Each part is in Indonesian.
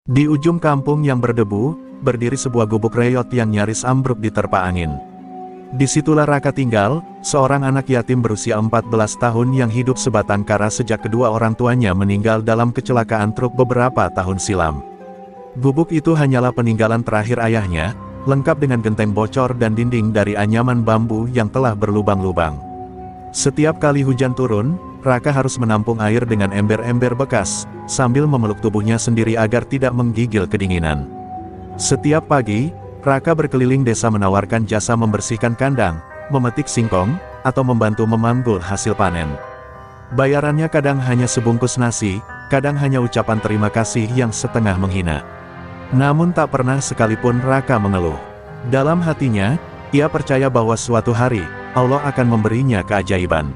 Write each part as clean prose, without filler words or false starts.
Di ujung kampung yang berdebu, berdiri sebuah gubuk reot yang nyaris ambruk diterpa angin. Disitulah Raka tinggal, seorang anak yatim berusia 14 tahun yang hidup sebatang kara sejak kedua orang tuanya meninggal dalam kecelakaan truk beberapa tahun silam. Gubuk itu hanyalah peninggalan terakhir ayahnya, lengkap dengan genteng bocor dan dinding dari anyaman bambu yang telah berlubang-lubang. Setiap kali hujan turun, Raka harus menampung air dengan ember-ember bekas, sambil memeluk tubuhnya sendiri agar tidak menggigil kedinginan. Setiap pagi, Raka berkeliling desa menawarkan jasa membersihkan kandang, memetik singkong, atau membantu memanggul hasil panen. Bayarannya kadang hanya sebungkus nasi, kadang hanya ucapan terima kasih yang setengah menghina. Namun tak pernah sekalipun Raka mengeluh. Dalam hatinya, ia percaya bahwa suatu hari, Allah akan memberinya keajaiban.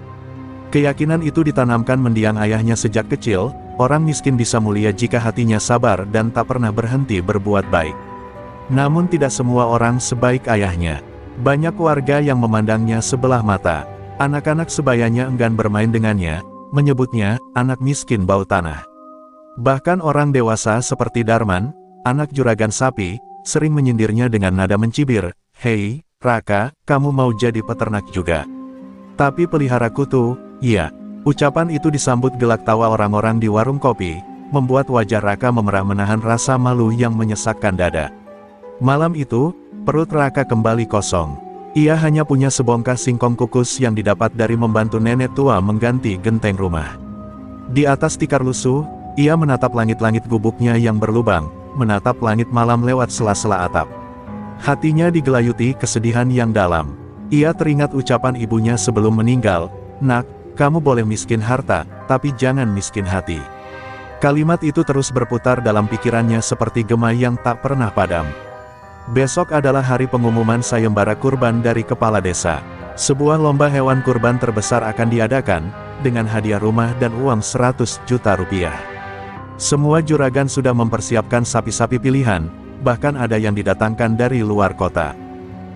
Keyakinan itu ditanamkan mendiang ayahnya sejak kecil, orang miskin bisa mulia jika hatinya sabar dan tak pernah berhenti berbuat baik. Namun tidak semua orang sebaik ayahnya. Banyak warga yang memandangnya sebelah mata. Anak-anak sebayanya enggan bermain dengannya, menyebutnya, anak miskin bau tanah. Bahkan orang dewasa seperti Darman, anak juragan sapi, sering menyindirnya dengan nada mencibir, "Hei, Raka, kamu mau jadi peternak juga? Tapi pelihara kutu." Iya, ucapan itu disambut gelak tawa orang-orang di warung kopi, membuat wajah Raka memerah menahan rasa malu yang menyesakkan dada. Malam itu, perut Raka kembali kosong. Ia hanya punya sebongkah singkong kukus yang didapat dari membantu nenek tua mengganti genteng rumah. Di atas tikar lusuh, ia menatap langit-langit gubuknya yang berlubang, menatap langit malam lewat sela-sela atap. Hatinya digelayuti kesedihan yang dalam. Ia teringat ucapan ibunya sebelum meninggal, "Nak, kamu boleh miskin harta, tapi jangan miskin hati." Kalimat itu terus berputar dalam pikirannya seperti gema yang tak pernah padam. Besok adalah hari pengumuman sayembara kurban dari kepala desa. Sebuah lomba hewan kurban terbesar akan diadakan, dengan hadiah rumah dan uang 100 juta rupiah. Semua juragan sudah mempersiapkan sapi-sapi pilihan, bahkan ada yang didatangkan dari luar kota.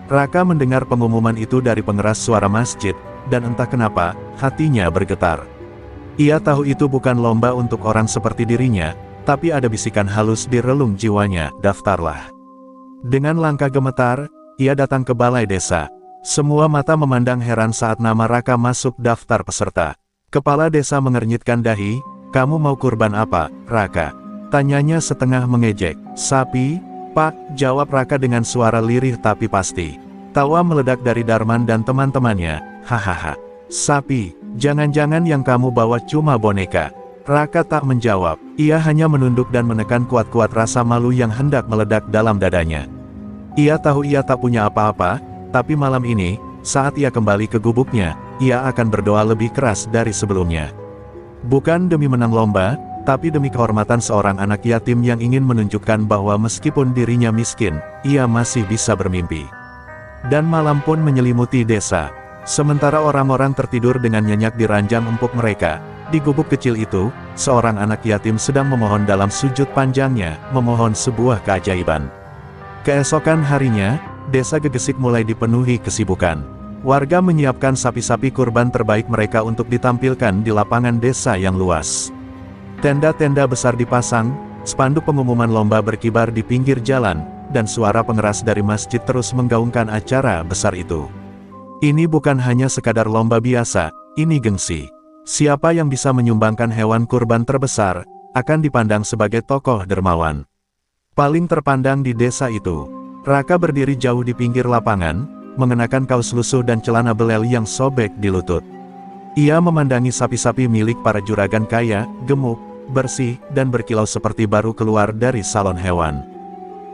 Raka mendengar pengumuman itu dari pengeras suara masjid, dan entah kenapa, hatinya bergetar. Ia tahu itu bukan lomba untuk orang seperti dirinya, tapi ada bisikan halus di relung jiwanya, "Daftarlah." Dengan langkah gemetar, ia datang ke balai desa. Semua mata memandang heran saat nama Raka masuk daftar peserta. Kepala desa mengernyitkan dahi, "Kamu mau kurban apa, Raka?" Tanyanya setengah mengejek. "Sapi, Pak," jawab Raka dengan suara lirih tapi pasti. Tawa meledak dari Darman dan teman-temannya. "Hahaha, sapi, jangan-jangan yang kamu bawa cuma boneka?" Raka tak menjawab, ia hanya menunduk dan menekan kuat-kuat rasa malu yang hendak meledak dalam dadanya. Ia tahu ia tak punya apa-apa, tapi malam ini, saat ia kembali ke gubuknya, ia akan berdoa lebih keras dari sebelumnya. Bukan demi menang lomba, tapi demi kehormatan seorang anak yatim yang ingin menunjukkan bahwa meskipun dirinya miskin, ia masih bisa bermimpi. Dan malam pun menyelimuti desa. Sementara orang-orang tertidur dengan nyenyak di ranjang empuk mereka, di gubuk kecil itu, seorang anak yatim sedang memohon dalam sujud panjangnya, memohon sebuah keajaiban. Keesokan harinya, desa Gegesik mulai dipenuhi kesibukan. Warga menyiapkan sapi-sapi kurban terbaik mereka untuk ditampilkan di lapangan desa yang luas. Tenda-tenda besar dipasang, spanduk pengumuman lomba berkibar di pinggir jalan, dan suara pengeras dari masjid terus menggaungkan acara besar itu. Ini bukan hanya sekadar lomba biasa, ini gengsi. Siapa yang bisa menyumbangkan hewan kurban terbesar, akan dipandang sebagai tokoh dermawan. Paling terpandang di desa itu, Raka berdiri jauh di pinggir lapangan, mengenakan kaos lusuh dan celana belel yang sobek di lutut. Ia memandangi sapi-sapi milik para juragan kaya, gemuk, bersih, dan berkilau seperti baru keluar dari salon hewan.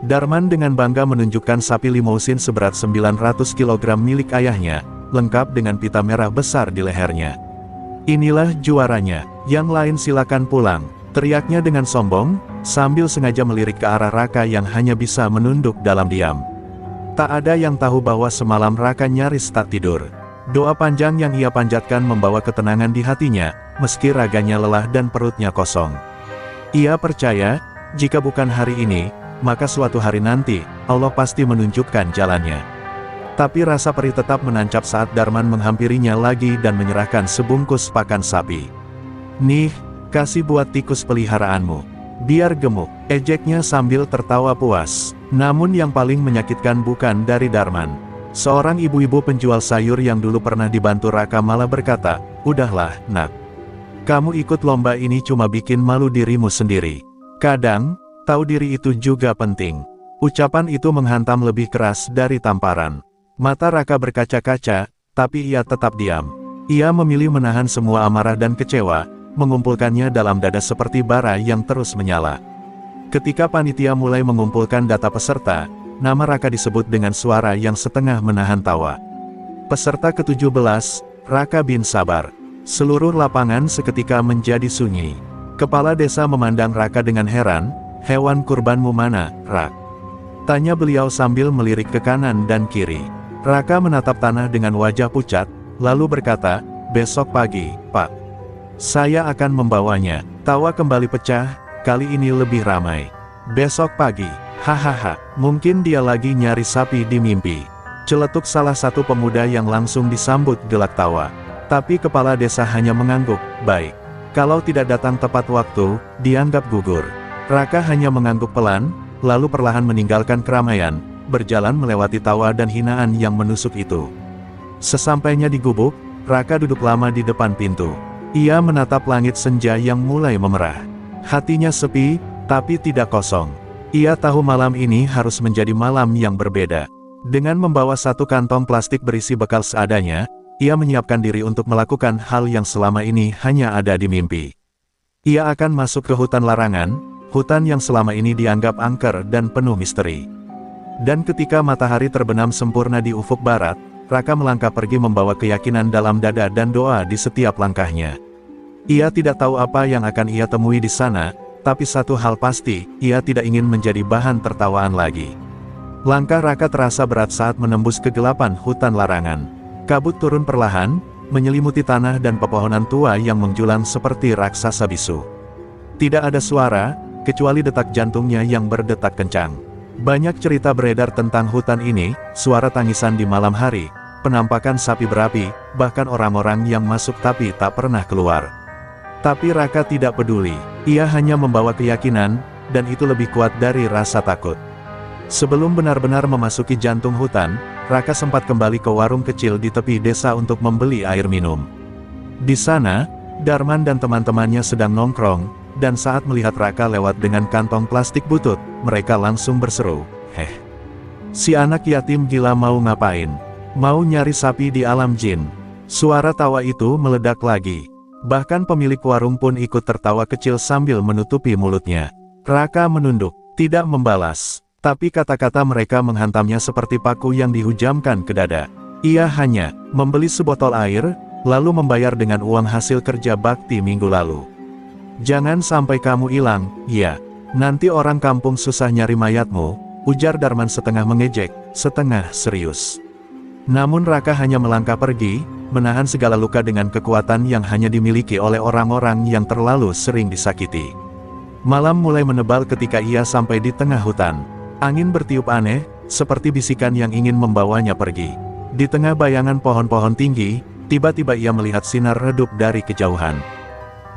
Darman dengan bangga menunjukkan sapi limousin seberat 900 kg milik ayahnya, lengkap dengan pita merah besar di lehernya. "Inilah juaranya, yang lain silakan pulang," teriaknya dengan sombong, sambil sengaja melirik ke arah Raka yang hanya bisa menunduk dalam diam. Tak ada yang tahu bahwa semalam Raka nyaris tak tidur. Doa panjang yang ia panjatkan membawa ketenangan di hatinya, meski raganya lelah dan perutnya kosong. Ia percaya, jika bukan hari ini, maka suatu hari nanti, Allah pasti menunjukkan jalannya. Tapi rasa perih tetap menancap saat Darman menghampirinya lagi dan menyerahkan sebungkus pakan sapi. "Nih, kasih buat tikus peliharaanmu. Biar gemuk, ejeknya sambil tertawa puas. Namun yang paling menyakitkan bukan dari Darman. Seorang ibu-ibu penjual sayur yang dulu pernah dibantu Raka malah berkata, "Udahlah, nak. Kamu ikut lomba ini cuma bikin malu dirimu sendiri. Kadang, tahu diri itu juga penting." Ucapan itu menghantam lebih keras dari tamparan. Mata Raka berkaca-kaca, tapi ia tetap diam. Ia memilih menahan semua amarah dan kecewa, mengumpulkannya dalam dada seperti bara yang terus menyala. Ketika panitia mulai mengumpulkan data peserta, nama Raka disebut dengan suara yang setengah menahan tawa. Peserta ke-17, Raka bin Sabar. Seluruh lapangan seketika menjadi sunyi. Kepala desa memandang Raka dengan heran, "Hewan kurbanmu mana, Rak?" tanya beliau sambil melirik ke kanan dan kiri. Raka menatap tanah dengan wajah pucat, lalu berkata, "Besok pagi, Pak. Saya akan membawanya." Tawa kembali pecah, kali ini lebih ramai. "Besok pagi, hahaha, mungkin dia lagi nyari sapi di mimpi." Celetuk salah satu pemuda yang langsung disambut gelak tawa. Tapi kepala desa hanya mengangguk, "Baik. Kalau tidak datang tepat waktu, dianggap gugur." Raka hanya mengangguk pelan, lalu perlahan meninggalkan keramaian, berjalan melewati tawa dan hinaan yang menusuk itu. Sesampainya di gubuk, Raka duduk lama di depan pintu. Ia menatap langit senja yang mulai memerah. Hatinya sepi, tapi tidak kosong. Ia tahu malam ini harus menjadi malam yang berbeda. Dengan membawa satu kantong plastik berisi bekal seadanya, ia menyiapkan diri untuk melakukan hal yang selama ini hanya ada di mimpi. Ia akan masuk ke hutan larangan, hutan yang selama ini dianggap angker dan penuh misteri. Dan ketika matahari terbenam sempurna di ufuk barat, Raka melangkah pergi membawa keyakinan dalam dada dan doa di setiap langkahnya. Ia tidak tahu apa yang akan ia temui di sana, tapi satu hal pasti, ia tidak ingin menjadi bahan tertawaan lagi. Langkah Raka terasa berat saat menembus kegelapan hutan larangan. Kabut turun perlahan, menyelimuti tanah dan pepohonan tua yang menjulang seperti raksasa bisu. Tidak ada suara, kecuali detak jantungnya yang berdetak kencang. Banyak cerita beredar tentang hutan ini, suara tangisan di malam hari, penampakan sapi berapi, bahkan orang-orang yang masuk tapi tak pernah keluar. Tapi Raka tidak peduli, ia hanya membawa keyakinan, dan itu lebih kuat dari rasa takut. Sebelum benar-benar memasuki jantung hutan, Raka sempat kembali ke warung kecil di tepi desa untuk membeli air minum. Di sana, Darman dan teman-temannya sedang nongkrong, dan saat melihat Raka lewat dengan kantong plastik butut, mereka langsung berseru, "Heh, si anak yatim gila mau ngapain? Mau nyari sapi di alam jin?" Suara tawa itu meledak lagi. Bahkan pemilik warung pun ikut tertawa kecil sambil menutupi mulutnya. Raka menunduk, tidak membalas. Tapi kata-kata mereka menghantamnya seperti paku yang dihujamkan ke dada. Ia hanya membeli sebotol air, lalu membayar dengan uang hasil kerja bakti minggu lalu. "Jangan sampai kamu hilang, ya. Nanti orang kampung susah nyari mayatmu," ujar Darman setengah mengejek, setengah serius. Namun Raka hanya melangkah pergi, menahan segala luka dengan kekuatan yang hanya dimiliki oleh orang-orang yang terlalu sering disakiti. Malam mulai menebal ketika ia sampai di tengah hutan. Angin bertiup aneh, seperti bisikan yang ingin membawanya pergi. Di tengah bayangan pohon-pohon tinggi, tiba-tiba ia melihat sinar redup dari kejauhan.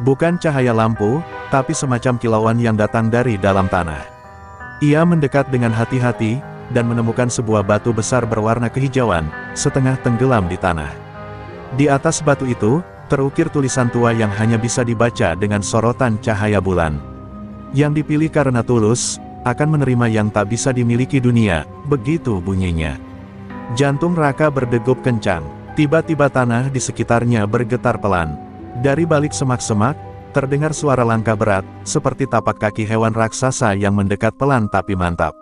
Bukan cahaya lampu, tapi semacam kilauan yang datang dari dalam tanah. Ia mendekat dengan hati-hati, dan menemukan sebuah batu besar berwarna kehijauan, setengah tenggelam di tanah. Di atas batu itu, terukir tulisan tua yang hanya bisa dibaca dengan sorotan cahaya bulan. "Yang dipilih karena tulus, akan menerima yang tak bisa dimiliki dunia," begitu bunyinya. Jantung Raka berdegup kencang. Tiba-tiba tanah di sekitarnya bergetar pelan. Dari balik semak-semak, terdengar suara langkah berat, seperti tapak kaki hewan raksasa yang mendekat pelan tapi mantap.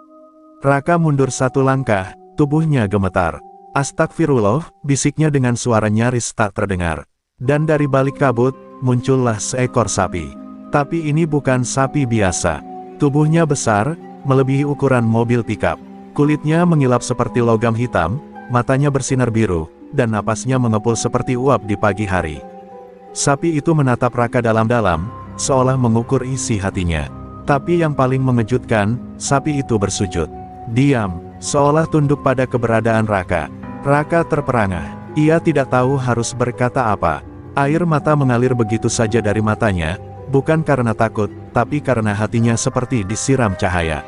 Raka mundur satu langkah, tubuhnya gemetar. "Astagfirullah," bisiknya dengan suara nyaris tak terdengar. Dan dari balik kabut, muncullah seekor sapi. Tapi ini bukan sapi biasa. Tubuhnya besar, melebihi ukuran mobil pickup. Kulitnya mengilap seperti logam hitam, matanya bersinar biru, dan napasnya mengepul seperti uap di pagi hari. Sapi itu menatap Raka dalam-dalam, seolah mengukur isi hatinya. Tapi yang paling mengejutkan, sapi itu bersujud. Diam, seolah tunduk pada keberadaan Raka. Raka terperangah. Ia tidak tahu harus berkata apa. Air mata mengalir begitu saja dari matanya, Bukan karena takut, tapi karena hatinya seperti disiram cahaya.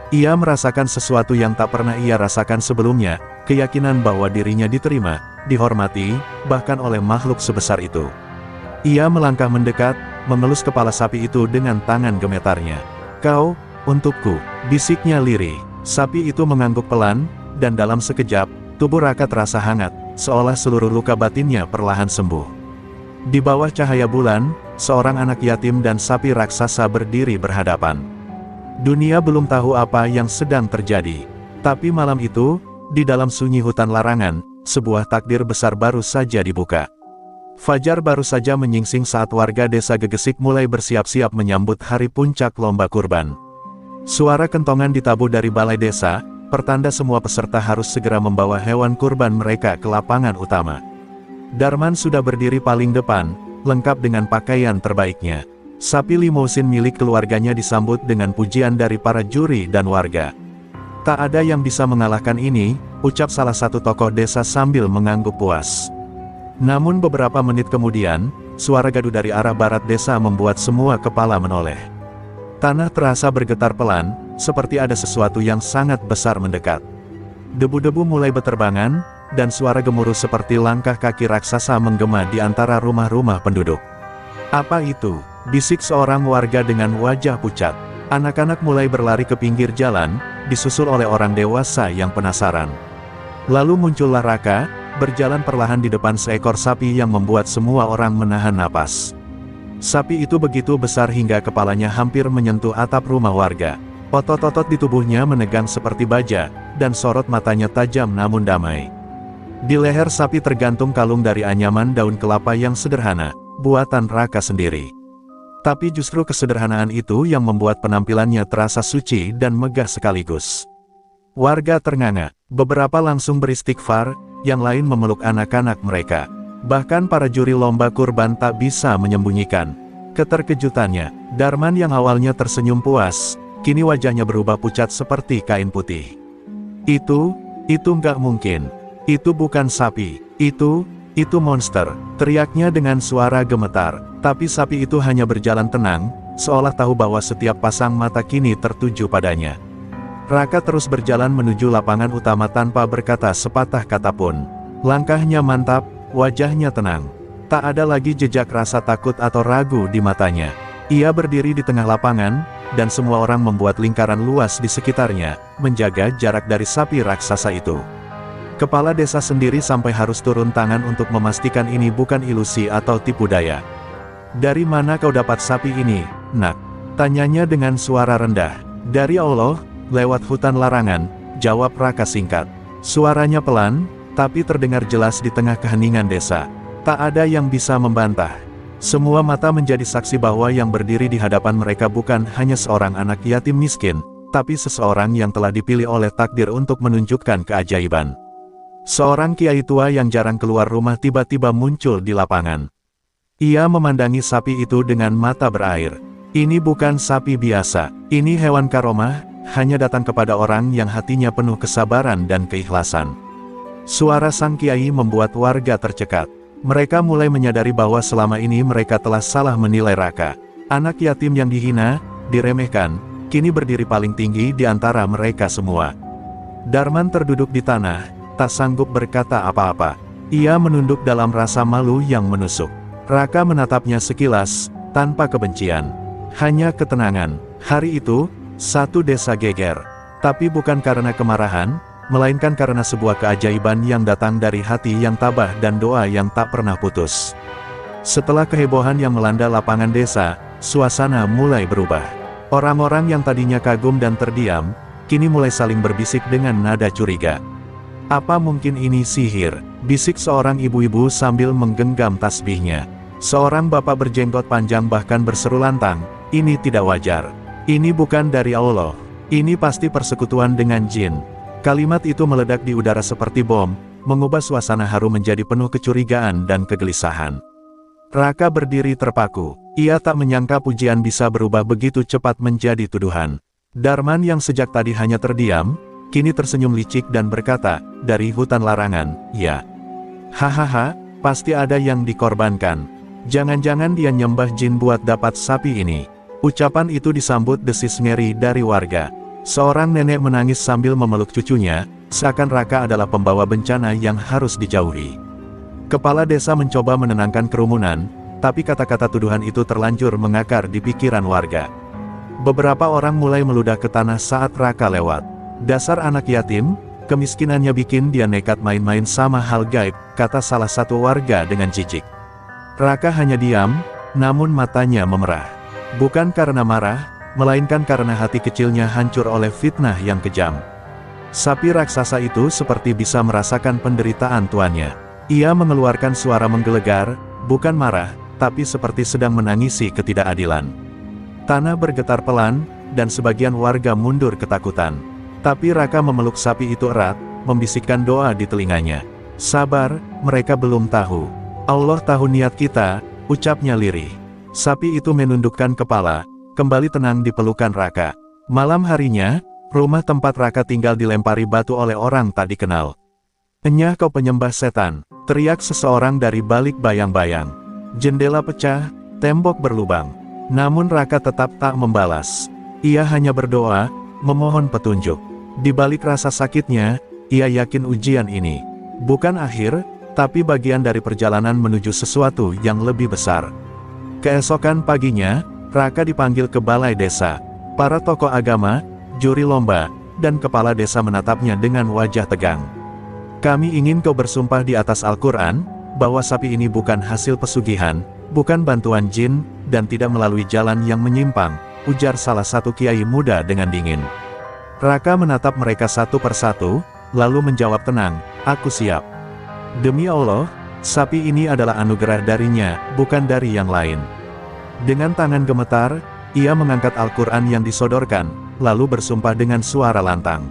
Ia merasakan sesuatu yang tak pernah ia rasakan sebelumnya, keyakinan bahwa dirinya diterima, dihormati, bahkan oleh makhluk sebesar itu. Ia melangkah mendekat, mengelus kepala sapi itu dengan tangan gemetarnya. "Kau, untukku," bisiknya lirih. Sapi itu mengangguk pelan, dan dalam sekejap, tubuh Raka terasa hangat, seolah seluruh luka batinnya perlahan sembuh. Di bawah cahaya bulan, seorang anak yatim dan sapi raksasa berdiri berhadapan. Dunia belum tahu apa yang sedang terjadi. Tapi malam itu, di dalam sunyi hutan larangan, sebuah takdir besar baru saja dibuka. Fajar baru saja menyingsing saat warga desa Gegesik mulai bersiap-siap menyambut hari puncak lomba kurban. Suara kentongan ditabuh dari balai desa, pertanda semua peserta harus segera membawa hewan kurban mereka ke lapangan utama. Darman sudah berdiri paling depan, lengkap dengan pakaian terbaiknya. Sapi limousin milik keluarganya disambut dengan pujian dari para juri dan warga. "Tak ada yang bisa mengalahkan ini," ucap salah satu tokoh desa sambil mengangguk puas. Namun beberapa menit kemudian, suara gaduh dari arah barat desa membuat semua kepala menoleh. Tanah terasa bergetar pelan, seperti ada sesuatu yang sangat besar mendekat. Debu-debu mulai berterbangan, dan suara gemuruh seperti langkah kaki raksasa menggema di antara rumah-rumah penduduk. "Apa itu?" bisik seorang warga dengan wajah pucat. Anak-anak mulai berlari ke pinggir jalan, disusul oleh orang dewasa yang penasaran. Lalu muncullah Raka, berjalan perlahan di depan seekor sapi yang membuat semua orang menahan napas. Sapi itu begitu besar hingga kepalanya hampir menyentuh atap rumah warga. Otot-otot di tubuhnya menegang seperti baja, dan sorot matanya tajam namun damai. Di leher sapi tergantung kalung dari anyaman daun kelapa yang sederhana, buatan Raka sendiri. Tapi justru kesederhanaan itu yang membuat penampilannya terasa suci dan megah sekaligus. Warga ternganga, beberapa langsung beristighfar, yang lain memeluk anak-anak mereka. Bahkan para juri lomba kurban tak bisa menyembunyikan keterkejutannya. Darman yang awalnya tersenyum puas, kini wajahnya berubah pucat seperti kain putih. Itu nggak mungkin. Itu bukan sapi. Itu monster, teriaknya dengan suara gemetar. Tapi sapi itu hanya berjalan tenang, seolah tahu bahwa setiap pasang mata kini tertuju padanya. Raka terus berjalan menuju lapangan utama tanpa berkata sepatah kata pun. Langkahnya mantap, wajahnya tenang. Tak ada lagi jejak rasa takut atau ragu di matanya. Ia berdiri di tengah lapangan, dan semua orang membuat lingkaran luas di sekitarnya, menjaga jarak dari sapi raksasa itu. Kepala desa sendiri sampai harus turun tangan untuk memastikan ini bukan ilusi atau tipu daya. "Dari mana kau dapat sapi ini, Nak?" tanyanya dengan suara rendah. "Dari Allah, lewat hutan larangan," jawab Raka singkat. Suaranya pelan, tapi terdengar jelas di tengah keheningan desa. Tak ada yang bisa membantah. Semua mata menjadi saksi bahwa yang berdiri di hadapan mereka bukan hanya seorang anak yatim miskin, tapi seseorang yang telah dipilih oleh takdir untuk menunjukkan keajaiban. Seorang kiai tua yang jarang keluar rumah tiba-tiba muncul di lapangan. Ia memandangi sapi itu dengan mata berair. "Ini bukan sapi biasa, ini hewan karomah, hanya datang kepada orang yang hatinya penuh kesabaran dan keikhlasan." Suara sang kiai membuat warga tercekat. Mereka mulai menyadari bahwa selama ini mereka telah salah menilai Raka. Anak yatim yang dihina, diremehkan, kini berdiri paling tinggi di antara mereka semua. Darman terduduk di tanah, tak sanggup berkata apa-apa. Ia menunduk dalam rasa malu yang menusuk. Raka menatapnya sekilas, tanpa kebencian. Hanya ketenangan. Hari itu, satu desa geger. Tapi bukan karena kemarahan, melainkan karena sebuah keajaiban yang datang dari hati yang tabah dan doa yang tak pernah putus. Setelah kehebohan yang melanda lapangan desa, suasana mulai berubah. Orang-orang yang tadinya kagum dan terdiam, kini mulai saling berbisik dengan nada curiga. "Apa mungkin ini sihir?" bisik seorang ibu-ibu sambil menggenggam tasbihnya. Seorang bapak berjenggot panjang bahkan berseru lantang, "Ini tidak wajar. Ini bukan dari Allah. Ini pasti persekutuan dengan jin." Kalimat itu meledak di udara seperti bom, mengubah suasana haru menjadi penuh kecurigaan dan kegelisahan. Raka berdiri terpaku. Ia tak menyangka pujian bisa berubah begitu cepat menjadi tuduhan. Darman yang sejak tadi hanya terdiam, kini tersenyum licik dan berkata, "Dari hutan larangan, ya." "Hahaha, pasti ada yang dikorbankan." Jangan-jangan dia nyembah jin buat dapat sapi ini. Ucapan itu disambut desis ngeri dari warga. Seorang nenek menangis sambil memeluk cucunya, seakan Raka adalah pembawa bencana yang harus dijauhi. Kepala desa mencoba menenangkan kerumunan, tapi kata-kata tuduhan itu terlanjur mengakar di pikiran warga. Beberapa orang mulai meludah ke tanah saat Raka lewat. Dasar anak yatim, kemiskinannya bikin dia nekat main-main sama hal gaib, kata salah satu warga dengan jijik. Raka hanya diam, namun matanya memerah. Bukan karena marah, melainkan karena hati kecilnya hancur oleh fitnah yang kejam. Sapi raksasa itu seperti bisa merasakan penderitaan tuannya. Ia mengeluarkan suara menggelegar, bukan marah, tapi seperti sedang menangisi ketidakadilan. Tanah bergetar pelan, dan sebagian warga mundur ketakutan. Tapi Raka memeluk sapi itu erat, membisikkan doa di telinganya. Sabar, mereka belum tahu. Allah tahu niat kita, ucapnya lirih. Sapi itu menundukkan kepala, kembali tenang di pelukan Raka. Malam harinya, rumah tempat Raka tinggal dilempari batu oleh orang tak dikenal. "Enyah kau penyembah setan," teriak seseorang dari balik bayang-bayang. Jendela pecah, tembok berlubang. Namun Raka tetap tak membalas. Ia hanya berdoa, memohon petunjuk. Di balik rasa sakitnya, ia yakin ujian ini bukan akhir, tapi bagian dari perjalanan menuju sesuatu yang lebih besar. Keesokan paginya, Raka dipanggil ke balai desa. Para tokoh agama, juri lomba, dan kepala desa menatapnya dengan wajah tegang. "Kami ingin kau bersumpah di atas Al-Quran, bahwa sapi ini bukan hasil pesugihan, bukan bantuan jin, dan tidak melalui jalan yang menyimpang," ujar salah satu kiai muda dengan dingin. Raka menatap mereka satu persatu, lalu menjawab tenang, "Aku siap. Demi Allah, sapi ini adalah anugerah darinya, bukan dari yang lain." Dengan tangan gemetar, ia mengangkat Al-Quran yang disodorkan, lalu bersumpah dengan suara lantang.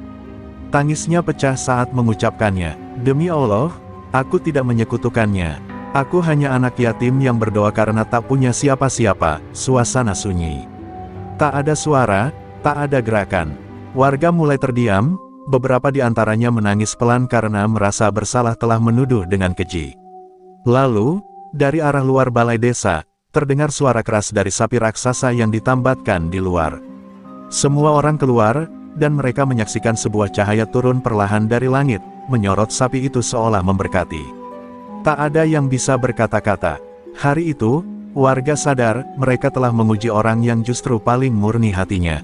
Tangisnya pecah saat mengucapkannya, "Demi Allah, aku tidak menyekutukannya. Aku hanya anak yatim yang berdoa karena tak punya siapa-siapa." Suasana sunyi. Tak ada suara, tak ada gerakan. Warga mulai terdiam, beberapa di antaranya menangis pelan karena merasa bersalah telah menuduh dengan keji. Lalu, dari arah luar balai desa, terdengar suara keras dari sapi raksasa yang ditambatkan di luar. Semua orang keluar, dan mereka menyaksikan sebuah cahaya turun perlahan dari langit, menyorot sapi itu seolah memberkati. Tak ada yang bisa berkata-kata. Hari itu, warga sadar, mereka telah menguji orang yang justru paling murni hatinya.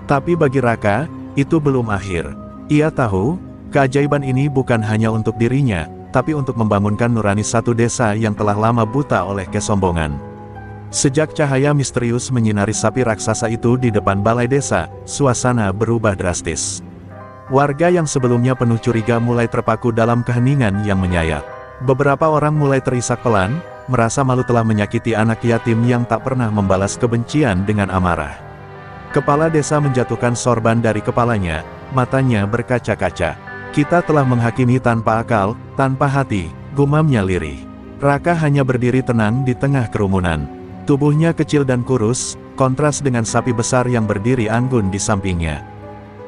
Tapi bagi Raka, itu belum akhir. Ia tahu, keajaiban ini bukan hanya untuk dirinya, tapi untuk membangunkan nurani satu desa yang telah lama buta oleh kesombongan. Sejak cahaya misterius menyinari sapi raksasa itu di depan balai desa, suasana berubah drastis. Warga yang sebelumnya penuh curiga mulai terpaku dalam keheningan yang menyayat. Beberapa orang mulai terisak pelan, merasa malu telah menyakiti anak yatim yang tak pernah membalas kebencian dengan amarah. Kepala desa menjatuhkan sorban dari kepalanya, matanya berkaca-kaca. "Kita telah menghakimi tanpa akal, tanpa hati," gumamnya lirih. Raka hanya berdiri tenang di tengah kerumunan. Tubuhnya kecil dan kurus, kontras dengan sapi besar yang berdiri anggun di sampingnya.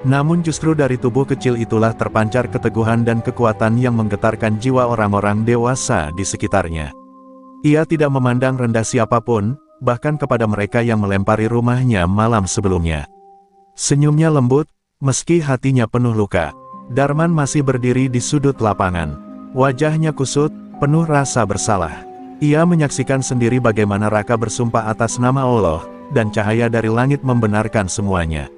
Namun justru dari tubuh kecil itulah terpancar keteguhan dan kekuatan yang menggetarkan jiwa orang-orang dewasa di sekitarnya. Ia tidak memandang rendah siapapun, bahkan kepada mereka yang melempari rumahnya malam sebelumnya. Senyumnya lembut, meski hatinya penuh luka. Darman masih berdiri di sudut lapangan. Wajahnya kusut, penuh rasa bersalah. Ia menyaksikan sendiri bagaimana Raka bersumpah atas nama Allah, dan cahaya dari langit membenarkan semuanya.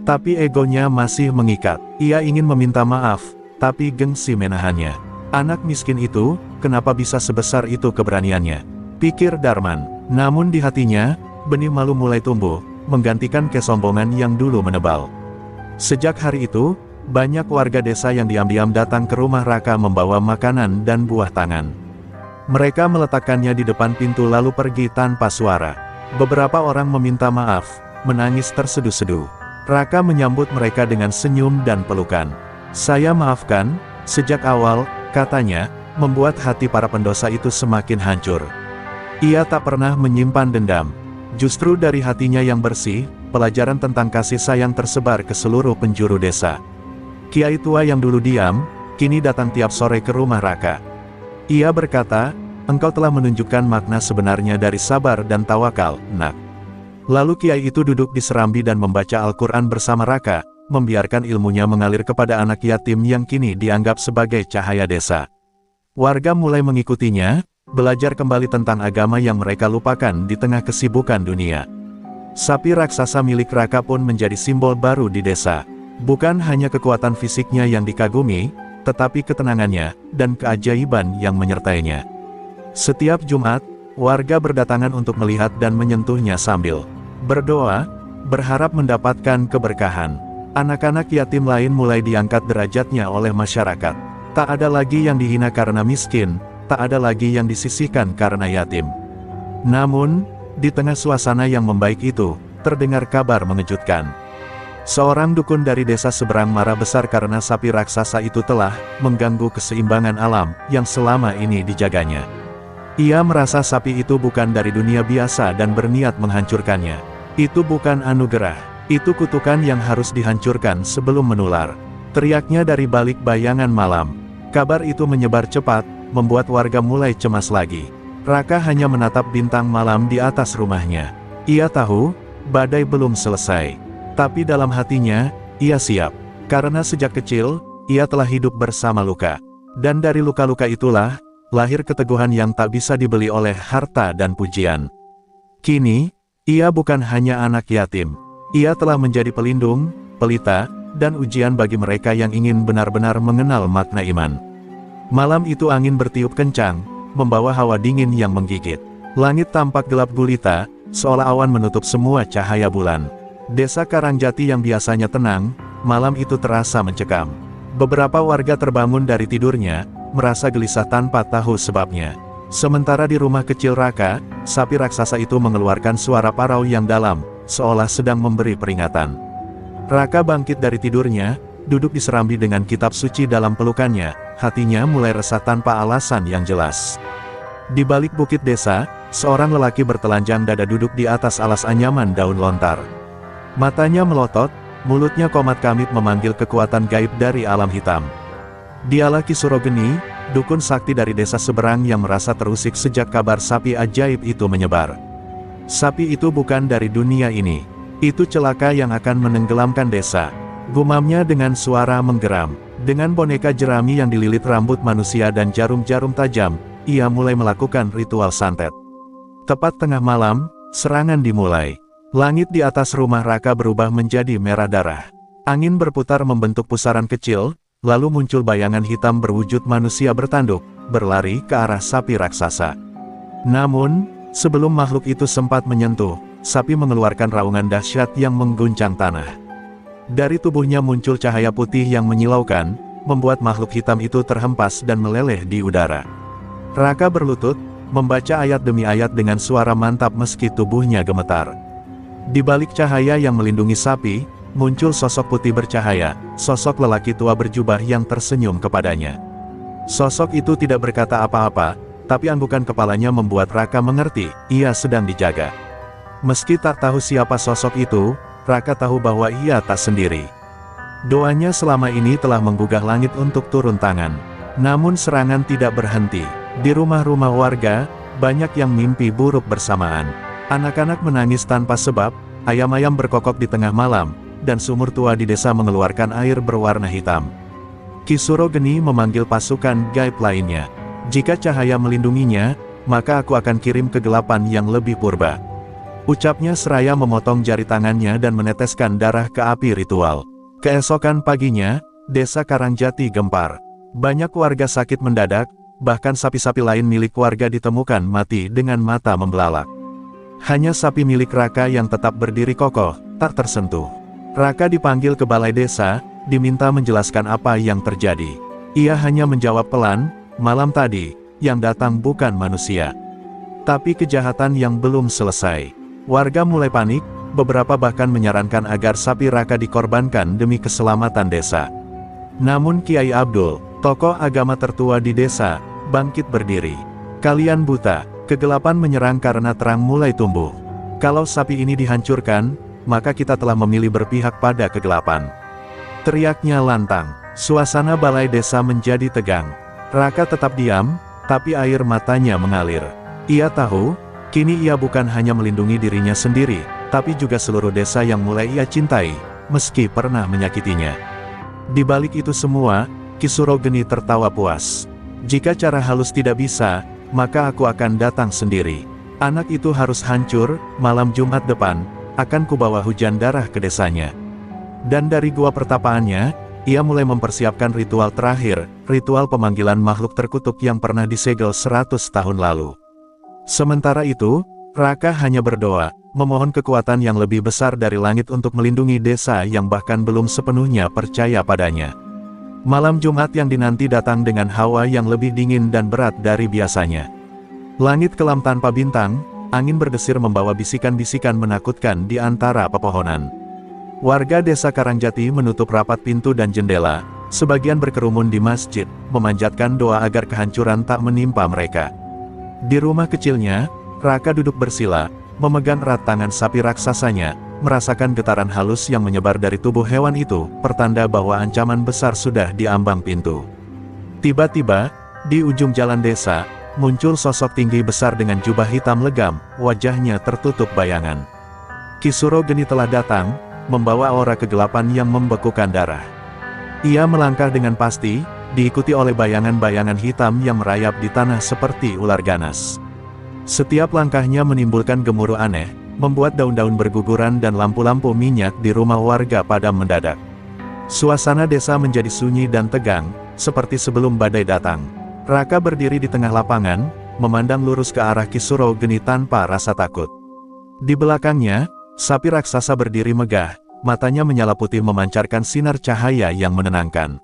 Tapi egonya masih mengikat. Ia ingin meminta maaf, tapi gengsi menahannya. Anak miskin itu, kenapa bisa sebesar itu keberaniannya? Pikir Darman. Namun di hatinya, benih malu mulai tumbuh, menggantikan kesombongan yang dulu menebal. Sejak hari itu, banyak warga desa yang diam-diam datang ke rumah Raka membawa makanan dan buah tangan. Mereka meletakkannya di depan pintu lalu pergi tanpa suara. Beberapa orang meminta maaf, menangis terseduh-seduh. Raka menyambut mereka dengan senyum dan pelukan. "Saya maafkan, sejak awal," katanya, membuat hati para pendosa itu semakin hancur. Ia tak pernah menyimpan dendam. Justru dari hatinya yang bersih, pelajaran tentang kasih sayang tersebar ke seluruh penjuru desa. Kiai tua yang dulu diam, kini datang tiap sore ke rumah Raka. Ia berkata, engkau telah menunjukkan makna sebenarnya dari sabar dan tawakal, nak. Lalu kiai itu duduk di serambi dan membaca Al-Quran bersama Raka, membiarkan ilmunya mengalir kepada anak yatim yang kini dianggap sebagai cahaya desa. Warga mulai mengikutinya, belajar kembali tentang agama yang mereka lupakan di tengah kesibukan dunia. Sapi raksasa milik Raka pun menjadi simbol baru di desa. Bukan hanya kekuatan fisiknya yang dikagumi, tetapi ketenangannya dan keajaiban yang menyertainya. Setiap Jumat, warga berdatangan untuk melihat dan menyentuhnya sambil berdoa, berharap mendapatkan keberkahan. Anak-anak yatim lain mulai diangkat derajatnya oleh masyarakat. Tak ada lagi yang dihina karena miskin, tak ada lagi yang disisihkan karena yatim. Namun, di tengah suasana yang membaik itu, terdengar kabar mengejutkan. Seorang dukun dari desa seberang marah besar karena sapi raksasa itu telah mengganggu keseimbangan alam yang selama ini dijaganya. Ia merasa sapi itu bukan dari dunia biasa dan berniat menghancurkannya. Itu bukan anugerah, itu kutukan yang harus dihancurkan sebelum menular. Teriaknya dari balik bayangan malam. Kabar itu menyebar cepat, membuat warga mulai cemas lagi. Raka hanya menatap bintang malam di atas rumahnya. Ia tahu, badai belum selesai. Tapi dalam hatinya, ia siap. Karena sejak kecil, ia telah hidup bersama luka. Dan dari luka-luka itulah, lahir keteguhan yang tak bisa dibeli oleh harta dan pujian. Kini, ia bukan hanya anak yatim. Ia telah menjadi pelindung, pelita, dan ujian bagi mereka yang ingin benar-benar mengenal makna iman. Malam itu angin bertiup kencang, membawa hawa dingin yang menggigit. Langit tampak gelap gulita, seolah awan menutup semua cahaya bulan. Desa Karangjati yang biasanya tenang, malam itu terasa mencekam. Beberapa warga terbangun dari tidurnya, merasa gelisah tanpa tahu sebabnya. Sementara di rumah kecil Raka, sapi raksasa itu mengeluarkan suara parau yang dalam, seolah sedang memberi peringatan. Raka bangkit dari tidurnya, duduk di serambi dengan kitab suci dalam pelukannya, hatinya mulai resah tanpa alasan yang jelas. Di balik bukit desa, seorang lelaki bertelanjang dada duduk di atas alas anyaman daun lontar. Matanya melotot, mulutnya komat-kamit memanggil kekuatan gaib dari alam hitam. Dialah Ki Surogeni, dukun sakti dari desa seberang yang merasa terusik sejak kabar sapi ajaib itu menyebar. Sapi itu bukan dari dunia ini. Itu celaka yang akan menenggelamkan desa. Gumamnya dengan suara menggeram. Dengan boneka jerami yang dililit rambut manusia dan jarum-jarum tajam, ia mulai melakukan ritual santet. Tepat tengah malam, serangan dimulai. Langit di atas rumah Raka berubah menjadi merah darah. Angin berputar membentuk pusaran kecil, lalu muncul bayangan hitam berwujud manusia bertanduk, berlari ke arah sapi raksasa. Namun, sebelum makhluk itu sempat menyentuh, sapi mengeluarkan raungan dahsyat yang mengguncang tanah. Dari tubuhnya muncul cahaya putih yang menyilaukan, membuat makhluk hitam itu terhempas dan meleleh di udara. Raka berlutut, membaca ayat demi ayat dengan suara mantap meski tubuhnya gemetar. Di balik cahaya yang melindungi sapi, muncul sosok putih bercahaya, sosok lelaki tua berjubah yang tersenyum kepadanya. Sosok itu tidak berkata apa-apa, tapi anggukan kepalanya membuat Raka mengerti, ia sedang dijaga. Meski tak tahu siapa sosok itu, Raka tahu bahwa ia tak sendiri. Doanya selama ini telah menggugah langit untuk turun tangan. Namun serangan tidak berhenti. Di rumah-rumah warga, banyak yang mimpi buruk bersamaan. Anak-anak menangis tanpa sebab, ayam-ayam berkokok di tengah malam, dan sumur tua di desa mengeluarkan air berwarna hitam. Ki Surogeni memanggil pasukan gaib lainnya. Jika cahaya melindunginya, maka aku akan kirim kegelapan yang lebih purba. Ucapnya seraya memotong jari tangannya dan meneteskan darah ke api ritual. Keesokan paginya, desa Karangjati gempar. Banyak warga sakit mendadak, bahkan sapi-sapi lain milik warga ditemukan mati dengan mata membelalak. Hanya sapi milik Raka yang tetap berdiri kokoh, tak tersentuh. Raka dipanggil ke balai desa, diminta menjelaskan apa yang terjadi. Ia hanya menjawab pelan, malam tadi, yang datang bukan manusia. Tapi kejahatan yang belum selesai. Warga mulai panik, beberapa bahkan menyarankan agar sapi Raka dikorbankan demi keselamatan desa. Namun Kiai Abdul, tokoh agama tertua di desa, bangkit berdiri. Kalian buta, kegelapan menyerang karena terang mulai tumbuh. Kalau sapi ini dihancurkan, maka kita telah memilih berpihak pada kegelapan. Teriaknya lantang, suasana balai desa menjadi tegang. Raka tetap diam, Tapi air matanya mengalir. Ia tahu, kini ia bukan hanya melindungi dirinya sendiri, tapi juga seluruh desa yang mulai ia cintai, meski pernah menyakitinya. Di balik itu semua, Kisuro Geni tertawa puas. Jika cara halus tidak bisa, maka aku akan datang sendiri. Anak itu harus hancur, malam Jumat depan, akan kubawa hujan darah ke desanya. Dan dari gua pertapaannya, ia mulai mempersiapkan ritual terakhir, ritual pemanggilan makhluk terkutuk yang pernah disegel 100 tahun lalu. Sementara itu, Raka hanya berdoa, memohon kekuatan yang lebih besar dari langit untuk melindungi desa yang bahkan belum sepenuhnya percaya padanya. Malam Jumat yang dinanti datang dengan hawa yang lebih dingin dan berat dari biasanya. Langit kelam tanpa bintang, angin berdesir membawa bisikan-bisikan menakutkan di antara pepohonan. Warga desa Karangjati menutup rapat pintu dan jendela, sebagian berkerumun di masjid, memanjatkan doa agar kehancuran tak menimpa mereka. Di rumah kecilnya, Raka duduk bersila, memegang erat tangan sapi raksasanya, merasakan getaran halus yang menyebar dari tubuh hewan itu, pertanda bahwa ancaman besar sudah di ambang pintu. Tiba-tiba, di ujung jalan desa, muncul sosok tinggi besar dengan jubah hitam legam, wajahnya tertutup bayangan. Kisuro Geni telah datang, membawa aura kegelapan yang membekukan darah. Ia melangkah dengan pasti, diikuti oleh bayangan-bayangan hitam yang merayap di tanah seperti ular ganas. Setiap langkahnya menimbulkan gemuruh aneh, membuat daun-daun berguguran dan lampu-lampu minyak di rumah warga padam mendadak. Suasana desa menjadi sunyi dan tegang, seperti sebelum badai datang. Raka berdiri di tengah lapangan, memandang lurus ke arah Kisuro Geni tanpa rasa takut. Di belakangnya, sapi raksasa berdiri megah, matanya menyala putih memancarkan sinar cahaya yang menenangkan.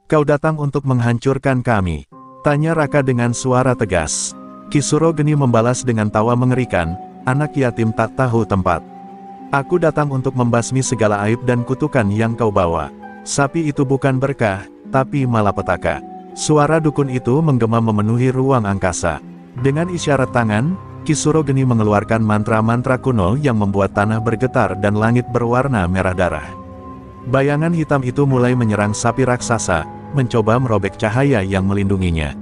"Kau datang untuk menghancurkan kami?" tanya Raka dengan suara tegas. Kisuro Geni membalas dengan tawa mengerikan, "Anak yatim tak tahu tempat. Aku datang untuk membasmi segala aib dan kutukan yang kau bawa. Sapi itu bukan berkah, tapi malapetaka." Suara dukun itu menggema memenuhi ruang angkasa. Dengan isyarat tangan, Kisuro Geni mengeluarkan mantra-mantra kuno yang membuat tanah bergetar dan langit berwarna merah darah. Bayangan hitam itu mulai menyerang sapi raksasa, mencoba merobek cahaya yang melindunginya.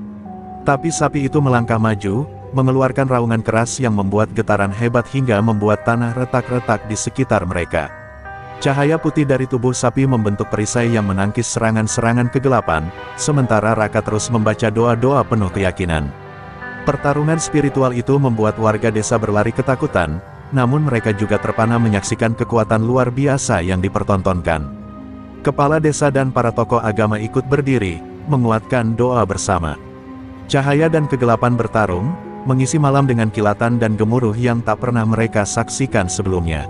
Tapi sapi itu melangkah maju, mengeluarkan raungan keras yang membuat getaran hebat hingga membuat tanah retak-retak di sekitar mereka. Cahaya putih dari tubuh sapi membentuk perisai yang menangkis serangan-serangan kegelapan, sementara Raka terus membaca doa-doa penuh keyakinan. Pertarungan spiritual itu membuat warga desa berlari ketakutan, namun mereka juga terpana menyaksikan kekuatan luar biasa yang dipertontonkan. Kepala desa dan para tokoh agama ikut berdiri, menguatkan doa bersama. Cahaya dan kegelapan bertarung, mengisi malam dengan kilatan dan gemuruh yang tak pernah mereka saksikan sebelumnya.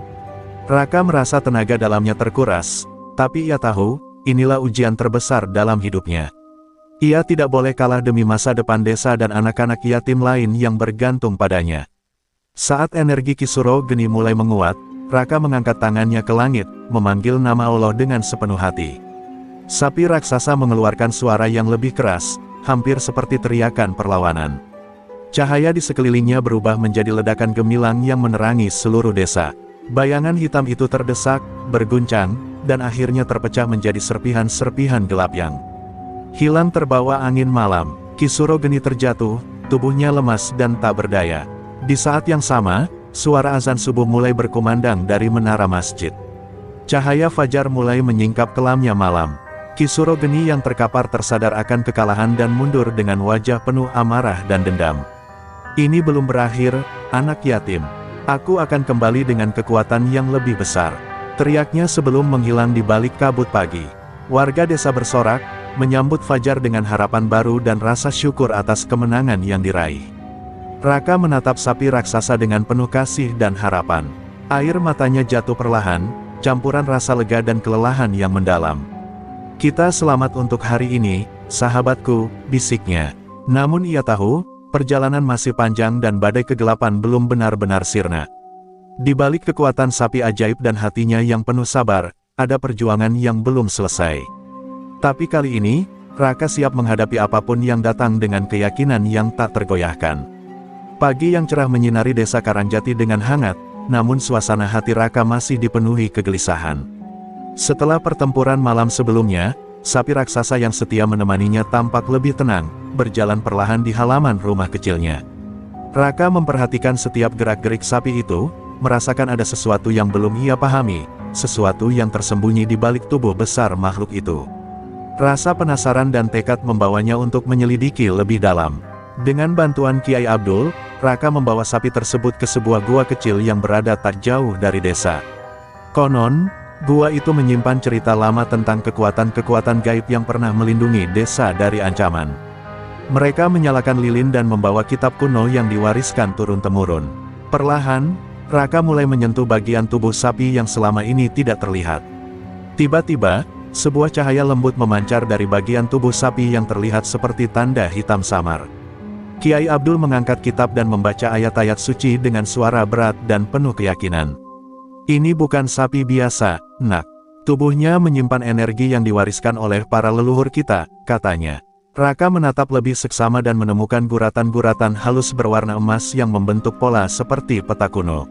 Raka merasa tenaga dalamnya terkuras, tapi ia tahu, inilah ujian terbesar dalam hidupnya. Ia tidak boleh kalah demi masa depan desa dan anak-anak yatim lain yang bergantung padanya. Saat energi Kisuro Geni mulai menguat, Raka mengangkat tangannya ke langit, memanggil nama Allah dengan sepenuh hati. Sapi raksasa mengeluarkan suara yang lebih keras, hampir seperti teriakan perlawanan. Cahaya di sekelilingnya berubah menjadi ledakan gemilang yang menerangi seluruh desa. Bayangan hitam itu terdesak, berguncang, dan akhirnya terpecah menjadi serpihan-serpihan gelap yang hilang terbawa angin malam. Kisuro Geni terjatuh, tubuhnya lemas dan tak berdaya. Di saat yang sama, suara azan subuh mulai berkumandang dari menara masjid. Cahaya fajar mulai menyingkap kelamnya malam. Kisuro Geni yang terkapar tersadar akan kekalahan dan mundur dengan wajah penuh amarah dan dendam. "Ini belum berakhir, anak yatim. Aku akan kembali dengan kekuatan yang lebih besar," teriaknya sebelum menghilang di balik kabut pagi. Warga desa bersorak, menyambut fajar dengan harapan baru dan rasa syukur atas kemenangan yang diraih. Raka menatap sapi raksasa dengan penuh kasih dan harapan. Air matanya jatuh perlahan, campuran rasa lega dan kelelahan yang mendalam. "Kita selamat untuk hari ini, sahabatku," bisiknya. Namun ia tahu, perjalanan masih panjang dan badai kegelapan belum benar-benar sirna. Di balik kekuatan sapi ajaib dan hatinya yang penuh sabar, ada perjuangan yang belum selesai. Tapi kali ini, Raka siap menghadapi apapun yang datang dengan keyakinan yang tak tergoyahkan. Pagi yang cerah menyinari desa Karangjati dengan hangat, namun suasana hati Raka masih dipenuhi kegelisahan. Setelah pertempuran malam sebelumnya, sapi raksasa yang setia menemaninya tampak lebih tenang, berjalan perlahan di halaman rumah kecilnya. Raka memperhatikan setiap gerak-gerik sapi itu, merasakan ada sesuatu yang belum ia pahami, sesuatu yang tersembunyi di balik tubuh besar makhluk itu. Rasa penasaran dan tekad membawanya untuk menyelidiki lebih dalam. Dengan bantuan Kiai Abdul, Raka membawa sapi tersebut ke sebuah gua kecil yang berada tak jauh dari desa. Konon, gua itu menyimpan cerita lama tentang kekuatan-kekuatan gaib yang pernah melindungi desa dari ancaman. Mereka menyalakan lilin dan membawa kitab kuno yang diwariskan turun-temurun. Perlahan, Raka mulai menyentuh bagian tubuh sapi yang selama ini tidak terlihat. Tiba-tiba, sebuah cahaya lembut memancar dari bagian tubuh sapi yang terlihat seperti tanda hitam samar. Kiai Abdul mengangkat kitab dan membaca ayat-ayat suci dengan suara berat dan penuh keyakinan. Ini bukan sapi biasa, nak. Tubuhnya menyimpan energi yang diwariskan oleh para leluhur kita, katanya. Raka menatap lebih seksama dan menemukan guratan-guratan halus berwarna emas yang membentuk pola seperti peta kuno.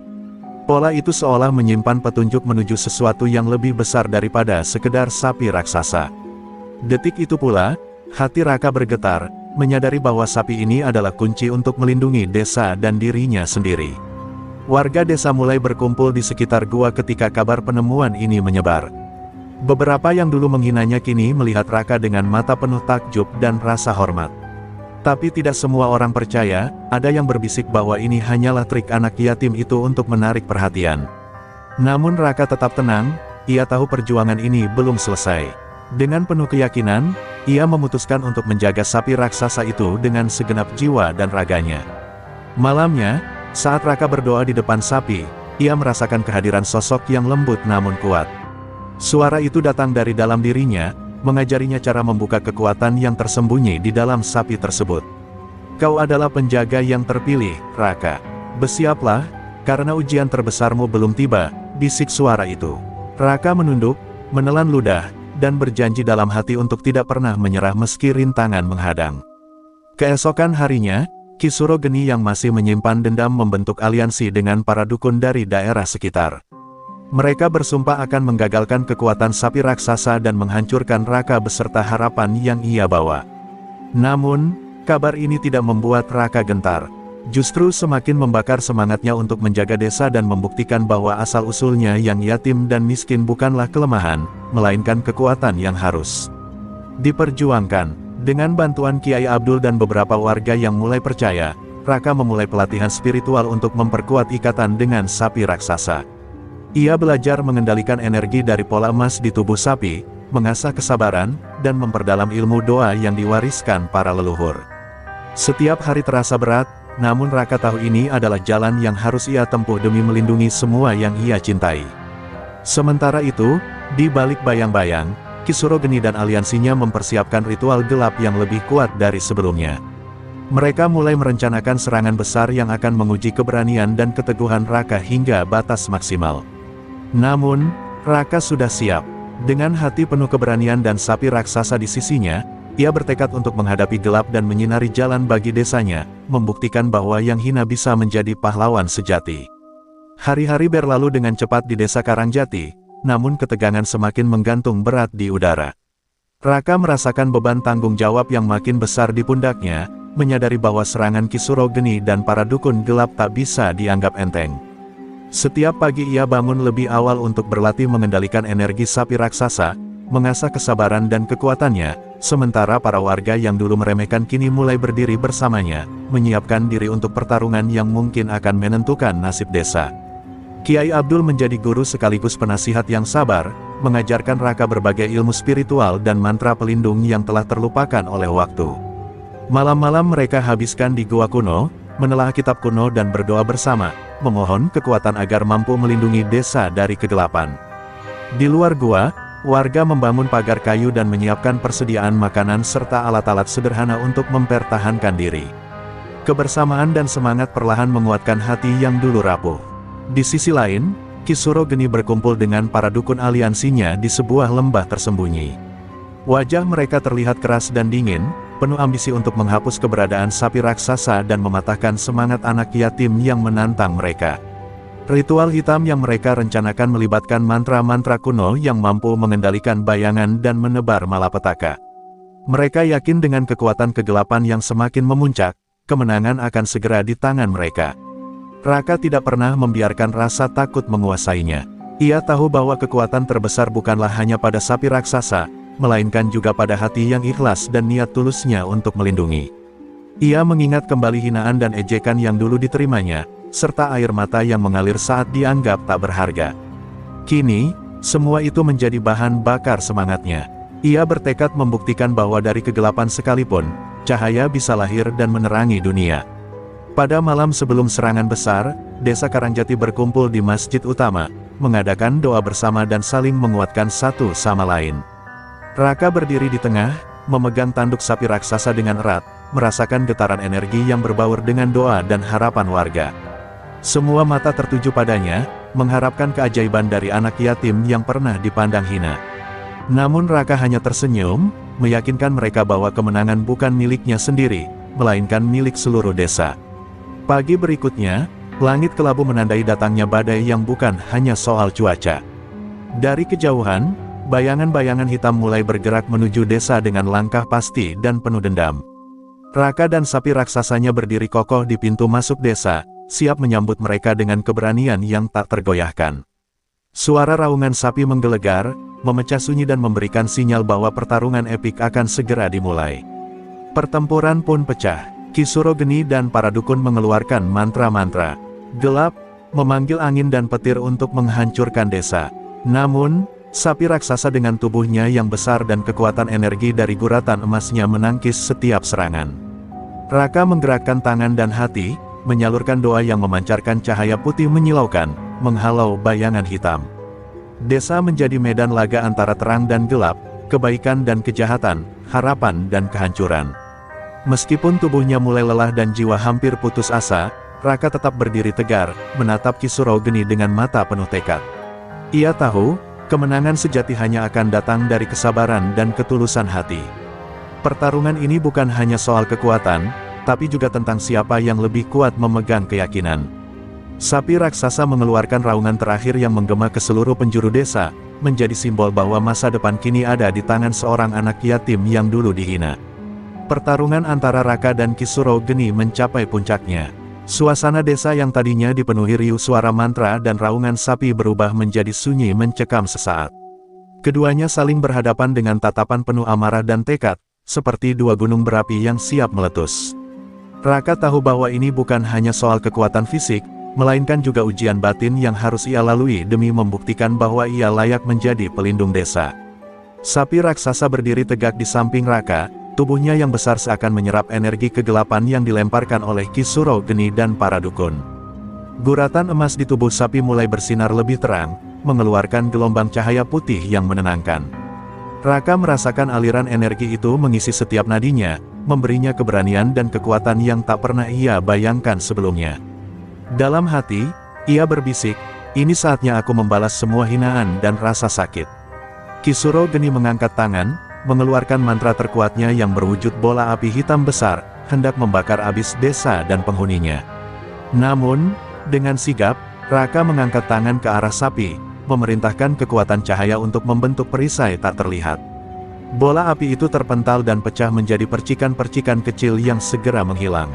Pola itu seolah menyimpan petunjuk menuju sesuatu yang lebih besar daripada sekedar sapi raksasa. Detik itu pula, hati Raka bergetar, menyadari bahwa sapi ini adalah kunci untuk melindungi desa dan dirinya sendiri. Warga desa mulai berkumpul di sekitar gua ketika kabar penemuan ini menyebar. Beberapa yang dulu menghinanya kini melihat Raka dengan mata penuh takjub dan rasa hormat. Tapi tidak semua orang percaya, ada yang berbisik bahwa ini hanyalah trik anak yatim itu untuk menarik perhatian. Namun Raka tetap tenang, ia tahu perjuangan ini belum selesai. Dengan penuh keyakinan, ia memutuskan untuk menjaga sapi raksasa itu dengan segenap jiwa dan raganya. Malamnya, saat Raka berdoa di depan sapi, ia merasakan kehadiran sosok yang lembut namun kuat. Suara itu datang dari dalam dirinya, mengajarinya cara membuka kekuatan yang tersembunyi di dalam sapi tersebut. Kau adalah penjaga yang terpilih, Raka. Bersiaplah, karena ujian terbesarmu belum tiba, bisik suara itu. Raka menunduk, menelan ludah, dan berjanji dalam hati untuk tidak pernah menyerah meski rintangan menghadang. Keesokan harinya, Ki Suro Geni yang masih menyimpan dendam membentuk aliansi dengan para dukun dari daerah sekitar. Mereka bersumpah akan menggagalkan kekuatan sapi raksasa dan menghancurkan Raka beserta harapan yang ia bawa. Namun, kabar ini tidak membuat Raka gentar. Justru semakin membakar semangatnya untuk menjaga desa dan membuktikan bahwa asal-usulnya yang yatim dan miskin bukanlah kelemahan, melainkan kekuatan yang harus diperjuangkan. Dengan bantuan Kiai Abdul dan beberapa warga yang mulai percaya, Raka memulai pelatihan spiritual untuk memperkuat ikatan dengan sapi raksasa. Ia belajar mengendalikan energi dari pola emas di tubuh sapi, mengasah kesabaran, dan memperdalam ilmu doa yang diwariskan para leluhur. Setiap hari terasa berat, namun Raka tahu ini adalah jalan yang harus ia tempuh demi melindungi semua yang ia cintai. Sementara itu, di balik bayang-bayang, Ki Suro Geni dan aliansinya mempersiapkan ritual gelap yang lebih kuat dari sebelumnya. Mereka mulai merencanakan serangan besar yang akan menguji keberanian dan keteguhan Raka hingga batas maksimal. Namun, Raka sudah siap. Dengan hati penuh keberanian dan sapi raksasa di sisinya, ia bertekad untuk menghadapi gelap dan menyinari jalan bagi desanya, membuktikan bahwa yang hina bisa menjadi pahlawan sejati. Hari-hari berlalu dengan cepat di desa Karangjati, namun ketegangan semakin menggantung berat di udara. Raka merasakan beban tanggung jawab yang makin besar di pundaknya, menyadari bahwa serangan Ki Suro Geni dan para dukun gelap tak bisa dianggap enteng. Setiap pagi ia bangun lebih awal untuk berlatih mengendalikan energi sapi raksasa, mengasah kesabaran dan kekuatannya, sementara para warga yang dulu meremehkan kini mulai berdiri bersamanya, menyiapkan diri untuk pertarungan yang mungkin akan menentukan nasib desa. Kiai Abdul menjadi guru sekaligus penasihat yang sabar, mengajarkan Raka berbagai ilmu spiritual dan mantra pelindung yang telah terlupakan oleh waktu. Malam-malam mereka habiskan di gua kuno, menelaah kitab kuno dan berdoa bersama, memohon kekuatan agar mampu melindungi desa dari kegelapan. Di luar gua, warga membangun pagar kayu dan menyiapkan persediaan makanan serta alat-alat sederhana untuk mempertahankan diri. Kebersamaan dan semangat perlahan menguatkan hati yang dulu rapuh. Di sisi lain, Ki Suro Geni berkumpul dengan para dukun aliansinya di sebuah lembah tersembunyi. Wajah mereka terlihat keras dan dingin, penuh ambisi untuk menghapus keberadaan sapi raksasa dan mematahkan semangat anak yatim yang menantang mereka. Ritual hitam yang mereka rencanakan melibatkan mantra-mantra kuno yang mampu mengendalikan bayangan dan menebar malapetaka. Mereka yakin dengan kekuatan kegelapan yang semakin memuncak, kemenangan akan segera di tangan mereka. Raka tidak pernah membiarkan rasa takut menguasainya. Ia tahu bahwa kekuatan terbesar bukanlah hanya pada sapi raksasa, melainkan juga pada hati yang ikhlas dan niat tulusnya untuk melindungi. Ia mengingat kembali hinaan dan ejekan yang dulu diterimanya, serta air mata yang mengalir saat dianggap tak berharga. Kini, semua itu menjadi bahan bakar semangatnya. Ia bertekad membuktikan bahwa dari kegelapan sekalipun, cahaya bisa lahir dan menerangi dunia. Pada malam sebelum serangan besar, Desa Karangjati berkumpul di masjid utama, mengadakan doa bersama dan saling menguatkan satu sama lain. Raka berdiri di tengah, memegang tanduk sapi raksasa dengan erat, merasakan getaran energi yang berbaur dengan doa dan harapan warga. Semua mata tertuju padanya, mengharapkan keajaiban dari anak yatim yang pernah dipandang hina. Namun Raka hanya tersenyum, meyakinkan mereka bahwa kemenangan bukan miliknya sendiri, melainkan milik seluruh desa. Pagi berikutnya, langit kelabu menandai datangnya badai yang bukan hanya soal cuaca. Dari kejauhan, bayangan-bayangan hitam mulai bergerak menuju desa dengan langkah pasti dan penuh dendam. Raka dan sapi raksasanya berdiri kokoh di pintu masuk desa, siap menyambut mereka dengan keberanian yang tak tergoyahkan. Suara raungan sapi menggelegar, memecah sunyi dan memberikan sinyal bahwa pertarungan epik akan segera dimulai. Pertempuran pun pecah. Ki Suro Geni dan para dukun mengeluarkan mantra-mantra gelap, memanggil angin dan petir untuk menghancurkan desa. Namun, sapi raksasa dengan tubuhnya yang besar dan kekuatan energi dari guratan emasnya menangkis setiap serangan. Raka menggerakkan tangan dan hati, menyalurkan doa yang memancarkan cahaya putih menyilaukan, menghalau bayangan hitam. Desa menjadi medan laga antara terang dan gelap, kebaikan dan kejahatan, harapan dan kehancuran. Meskipun tubuhnya mulai lelah dan jiwa hampir putus asa, Raka tetap berdiri tegar, menatap Ki Suro Geni dengan mata penuh tekad. Ia tahu, kemenangan sejati hanya akan datang dari kesabaran dan ketulusan hati. Pertarungan ini bukan hanya soal kekuatan, tapi juga tentang siapa yang lebih kuat memegang keyakinan. Sapi raksasa mengeluarkan raungan terakhir yang menggema ke seluruh penjuru desa, menjadi simbol bahwa masa depan kini ada di tangan seorang anak yatim yang dulu dihina. Pertarungan antara Raka dan Ki Suro Geni mencapai puncaknya. Suasana desa yang tadinya dipenuhi riuh suara mantra dan raungan sapi berubah menjadi sunyi mencekam sesaat. Keduanya saling berhadapan dengan tatapan penuh amarah dan tekad, seperti dua gunung berapi yang siap meletus. Raka tahu bahwa ini bukan hanya soal kekuatan fisik, melainkan juga ujian batin yang harus ia lalui demi membuktikan bahwa ia layak menjadi pelindung desa. Sapi raksasa berdiri tegak di samping Raka, tubuhnya yang besar seakan menyerap energi kegelapan yang dilemparkan oleh Ki Suro Geni dan para dukun. Guratan emas di tubuh sapi mulai bersinar lebih terang, mengeluarkan gelombang cahaya putih yang menenangkan. Raka merasakan aliran energi itu mengisi setiap nadinya, memberinya keberanian dan kekuatan yang tak pernah ia bayangkan sebelumnya. Dalam hati, ia berbisik, ini saatnya aku membalas semua hinaan dan rasa sakit. Ki Suro Geni mengangkat tangan, mengeluarkan mantra terkuatnya yang berwujud bola api hitam besar, hendak membakar abis desa dan penghuninya. Namun, dengan sigap, Raka mengangkat tangan ke arah sapi, memerintahkan kekuatan cahaya untuk membentuk perisai tak terlihat. Bola api itu terpental dan pecah menjadi percikan-percikan kecil yang segera menghilang.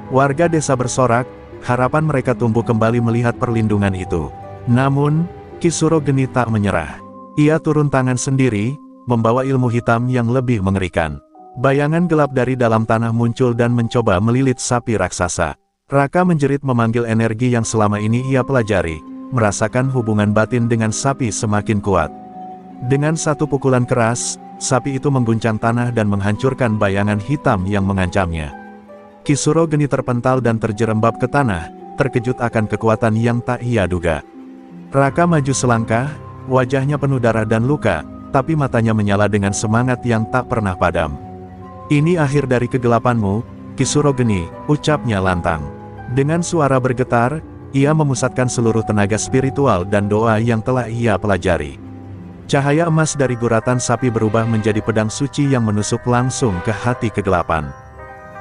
Warga desa bersorak, harapan mereka tumbuh kembali melihat perlindungan itu. Namun, Ki Suro Geni tak menyerah. Ia turun tangan sendiri, membawa ilmu hitam yang lebih mengerikan. Bayangan gelap dari dalam tanah muncul dan mencoba melilit sapi raksasa. Raka menjerit memanggil energi yang selama ini ia pelajari, merasakan hubungan batin dengan sapi semakin kuat. Dengan satu pukulan keras, sapi itu mengguncang tanah dan menghancurkan bayangan hitam yang mengancamnya. Ki Suro Geni terpental dan terjerembab ke tanah, terkejut akan kekuatan yang tak ia duga. Raka maju selangkah, wajahnya penuh darah dan luka, tapi matanya menyala dengan semangat yang tak pernah padam. Ini akhir dari kegelapanmu, Ki Suro Geni, ucapnya lantang. Dengan suara bergetar, ia memusatkan seluruh tenaga spiritual dan doa yang telah ia pelajari. Cahaya emas dari guratan sapi berubah menjadi pedang suci yang menusuk langsung ke hati kegelapan.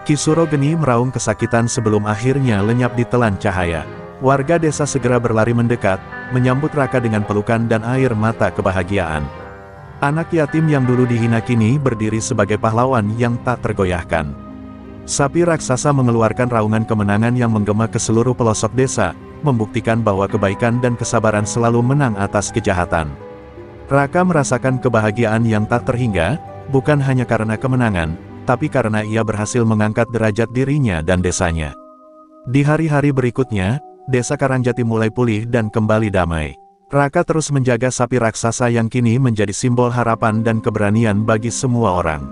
Ki Suro Geni meraung kesakitan sebelum akhirnya lenyap di telan cahaya. Warga desa segera berlari mendekat, menyambut Raka dengan pelukan dan air mata kebahagiaan. Anak yatim yang dulu dihina kini berdiri sebagai pahlawan yang tak tergoyahkan. Sapi raksasa mengeluarkan raungan kemenangan yang menggema ke seluruh pelosok desa, membuktikan bahwa kebaikan dan kesabaran selalu menang atas kejahatan. Raka merasakan kebahagiaan yang tak terhingga, bukan hanya karena kemenangan, tapi karena ia berhasil mengangkat derajat dirinya dan desanya. Di hari-hari berikutnya, desa Karangjati mulai pulih dan kembali damai. Raka terus menjaga sapi raksasa yang kini menjadi simbol harapan dan keberanian bagi semua orang.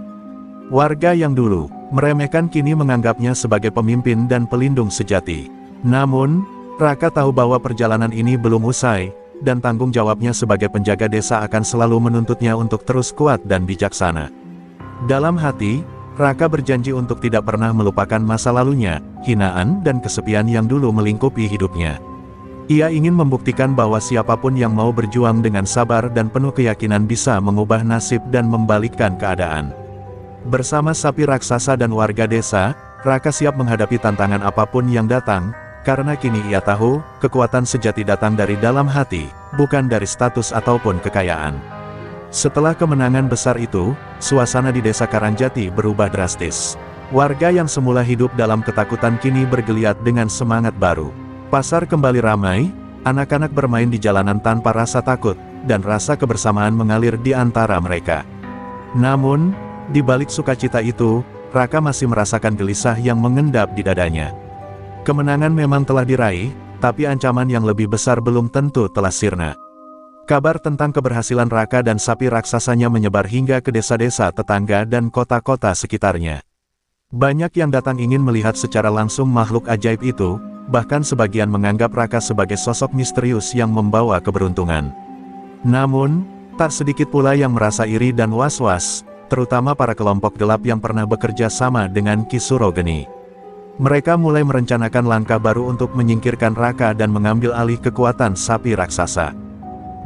Warga yang dulu meremehkan kini menganggapnya sebagai pemimpin dan pelindung sejati. Namun, Raka tahu bahwa perjalanan ini belum usai, dan tanggung jawabnya sebagai penjaga desa akan selalu menuntutnya untuk terus kuat dan bijaksana. Dalam hati, Raka berjanji untuk tidak pernah melupakan masa lalunya, hinaan dan kesepian yang dulu melingkupi hidupnya. Ia ingin membuktikan bahwa siapapun yang mau berjuang dengan sabar dan penuh keyakinan bisa mengubah nasib dan membalikkan keadaan. Bersama sapi raksasa dan warga desa, Raka siap menghadapi tantangan apapun yang datang, karena kini ia tahu, kekuatan sejati datang dari dalam hati, bukan dari status ataupun kekayaan. Setelah kemenangan besar itu, suasana di desa Karangjati berubah drastis. Warga yang semula hidup dalam ketakutan kini bergeliat dengan semangat baru. Pasar kembali ramai, anak-anak bermain di jalanan tanpa rasa takut, dan rasa kebersamaan mengalir di antara mereka. Namun, di balik sukacita itu, Raka masih merasakan gelisah yang mengendap di dadanya. Kemenangan memang telah diraih, tapi ancaman yang lebih besar belum tentu telah sirna. Kabar tentang keberhasilan Raka dan sapi raksasanya menyebar hingga ke desa-desa tetangga dan kota-kota sekitarnya. Banyak yang datang ingin melihat secara langsung makhluk ajaib itu, bahkan sebagian menganggap Raka sebagai sosok misterius yang membawa keberuntungan. Namun, tak sedikit pula yang merasa iri dan was-was, terutama para kelompok gelap yang pernah bekerja sama dengan Ki Surogeni. Mereka mulai merencanakan langkah baru untuk menyingkirkan Raka dan mengambil alih kekuatan sapi raksasa.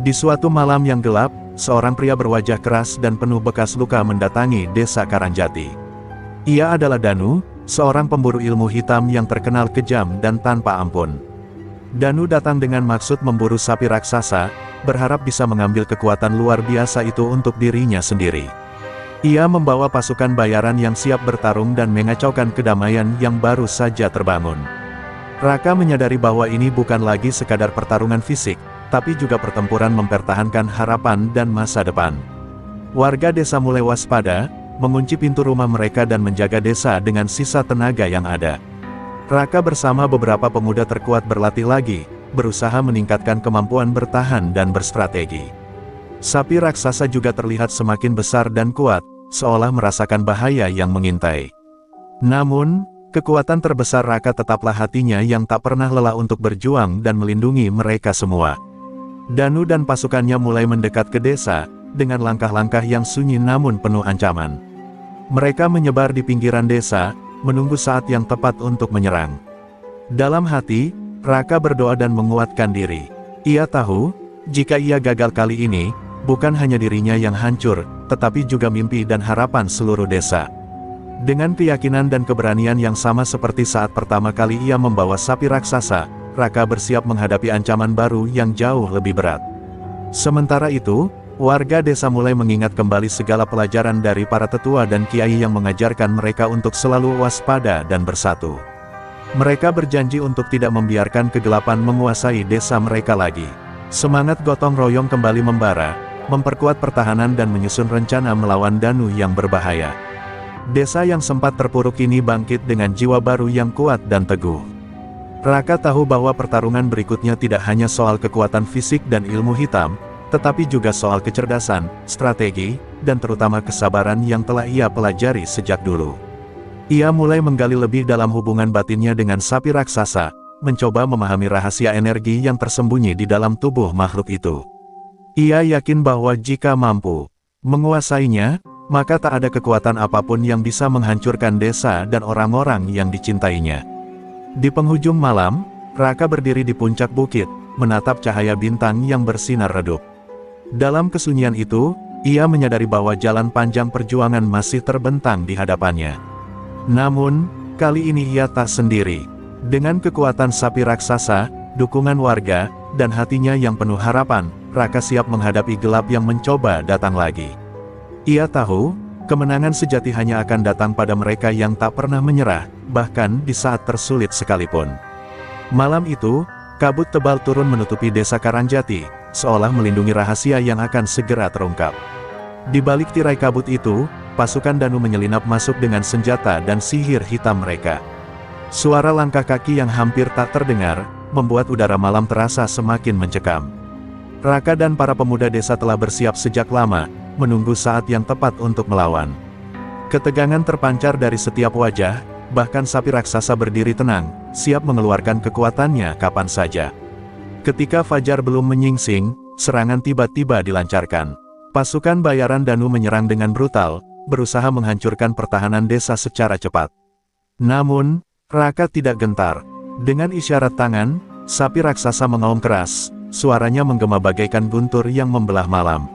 Di suatu malam yang gelap, seorang pria berwajah keras dan penuh bekas luka mendatangi desa Karangjati. Ia adalah Danu, seorang pemburu ilmu hitam yang terkenal kejam dan tanpa ampun. Danu datang dengan maksud memburu sapi raksasa, berharap bisa mengambil kekuatan luar biasa itu untuk dirinya sendiri. Ia membawa pasukan bayaran yang siap bertarung dan mengacaukan kedamaian yang baru saja terbangun. Raka menyadari bahwa ini bukan lagi sekadar pertarungan fisik, tapi juga pertempuran mempertahankan harapan dan masa depan. Warga desa mulai waspada, mengunci pintu rumah mereka dan menjaga desa dengan sisa tenaga yang ada. Raka bersama beberapa pemuda terkuat berlatih lagi, berusaha meningkatkan kemampuan bertahan dan berstrategi. Sapi raksasa juga terlihat semakin besar dan kuat, seolah merasakan bahaya yang mengintai. Namun, kekuatan terbesar Raka tetaplah hatinya yang tak pernah lelah untuk berjuang dan melindungi mereka semua. Danu dan pasukannya mulai mendekat ke desa, dengan langkah-langkah yang sunyi namun penuh ancaman. Mereka menyebar di pinggiran desa, menunggu saat yang tepat untuk menyerang. Dalam hati, Raka berdoa dan menguatkan diri. Ia tahu, jika ia gagal kali ini, bukan hanya dirinya yang hancur, tetapi juga mimpi dan harapan seluruh desa. Dengan keyakinan dan keberanian yang sama seperti saat pertama kali ia membawa sapi raksasa, Raka bersiap menghadapi ancaman baru yang jauh lebih berat. Sementara itu, warga desa mulai mengingat kembali segala pelajaran dari para tetua dan kiai yang mengajarkan mereka untuk selalu waspada dan bersatu. Mereka berjanji untuk tidak membiarkan kegelapan menguasai desa mereka lagi. Semangat gotong royong kembali membara, memperkuat pertahanan dan menyusun rencana melawan Danu yang berbahaya. Desa yang sempat terpuruk kini bangkit dengan jiwa baru yang kuat dan teguh. Raka tahu bahwa pertarungan berikutnya tidak hanya soal kekuatan fisik dan ilmu hitam, tetapi juga soal kecerdasan, strategi, dan terutama kesabaran yang telah ia pelajari sejak dulu. Ia mulai menggali lebih dalam hubungan batinnya dengan sapi raksasa, mencoba memahami rahasia energi yang tersembunyi di dalam tubuh makhluk itu. Ia yakin bahwa jika mampu menguasainya, maka tak ada kekuatan apapun yang bisa menghancurkan desa dan orang-orang yang dicintainya. Di penghujung malam, Raka berdiri di puncak bukit, menatap cahaya bintang yang bersinar redup. Dalam kesunyian itu, ia menyadari bahwa jalan panjang perjuangan masih terbentang di hadapannya. Namun, kali ini ia tak sendiri. Dengan kekuatan sapi raksasa, dukungan warga, dan hatinya yang penuh harapan, Raka siap menghadapi gelap yang mencoba datang lagi. Ia tahu, kemenangan sejati hanya akan datang pada mereka yang tak pernah menyerah, bahkan di saat tersulit sekalipun. Malam itu, kabut tebal turun menutupi desa Karangjati, seolah melindungi rahasia yang akan segera terungkap. Di balik tirai kabut itu, pasukan Danu menyelinap masuk dengan senjata dan sihir hitam mereka. Suara langkah kaki yang hampir tak terdengar, membuat udara malam terasa semakin mencekam. Raka dan para pemuda desa telah bersiap sejak lama, menunggu saat yang tepat untuk melawan. Ketegangan terpancar dari setiap wajah, bahkan sapi raksasa berdiri tenang, siap mengeluarkan kekuatannya kapan saja. Ketika fajar belum menyingsing, serangan tiba-tiba dilancarkan. Pasukan bayaran Danu menyerang dengan brutal, berusaha menghancurkan pertahanan desa secara cepat. Namun, Raka tidak gentar. Dengan isyarat tangan, sapi raksasa mengaum keras, suaranya menggema bagaikan guntur yang membelah malam.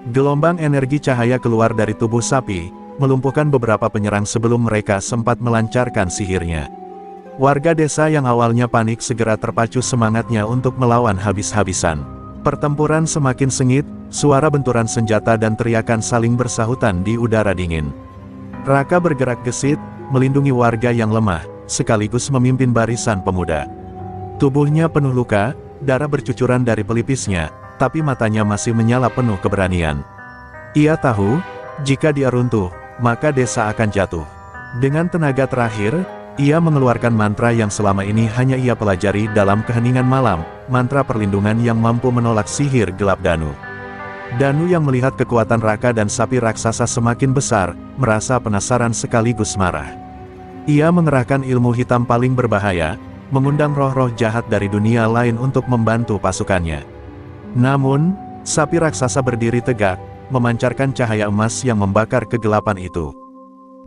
Gelombang energi cahaya keluar dari tubuh sapi, melumpuhkan beberapa penyerang sebelum mereka sempat melancarkan sihirnya. Warga desa yang awalnya panik segera terpacu semangatnya untuk melawan habis-habisan. Pertempuran semakin sengit, suara benturan senjata dan teriakan saling bersahutan di udara dingin. Raka bergerak gesit, melindungi warga yang lemah, sekaligus memimpin barisan pemuda. Tubuhnya penuh luka, darah bercucuran dari pelipisnya, tapi matanya masih menyala penuh keberanian. Ia tahu, jika dia runtuh, maka desa akan jatuh. Dengan tenaga terakhir, ia mengeluarkan mantra yang selama ini hanya ia pelajari dalam keheningan malam, mantra perlindungan yang mampu menolak sihir gelap Danu. Danu yang melihat kekuatan Raka dan sapi raksasa semakin besar, merasa penasaran sekaligus marah. Ia mengerahkan ilmu hitam paling berbahaya, mengundang roh-roh jahat dari dunia lain untuk membantu pasukannya. Namun, sapi raksasa berdiri tegak, memancarkan cahaya emas yang membakar kegelapan itu.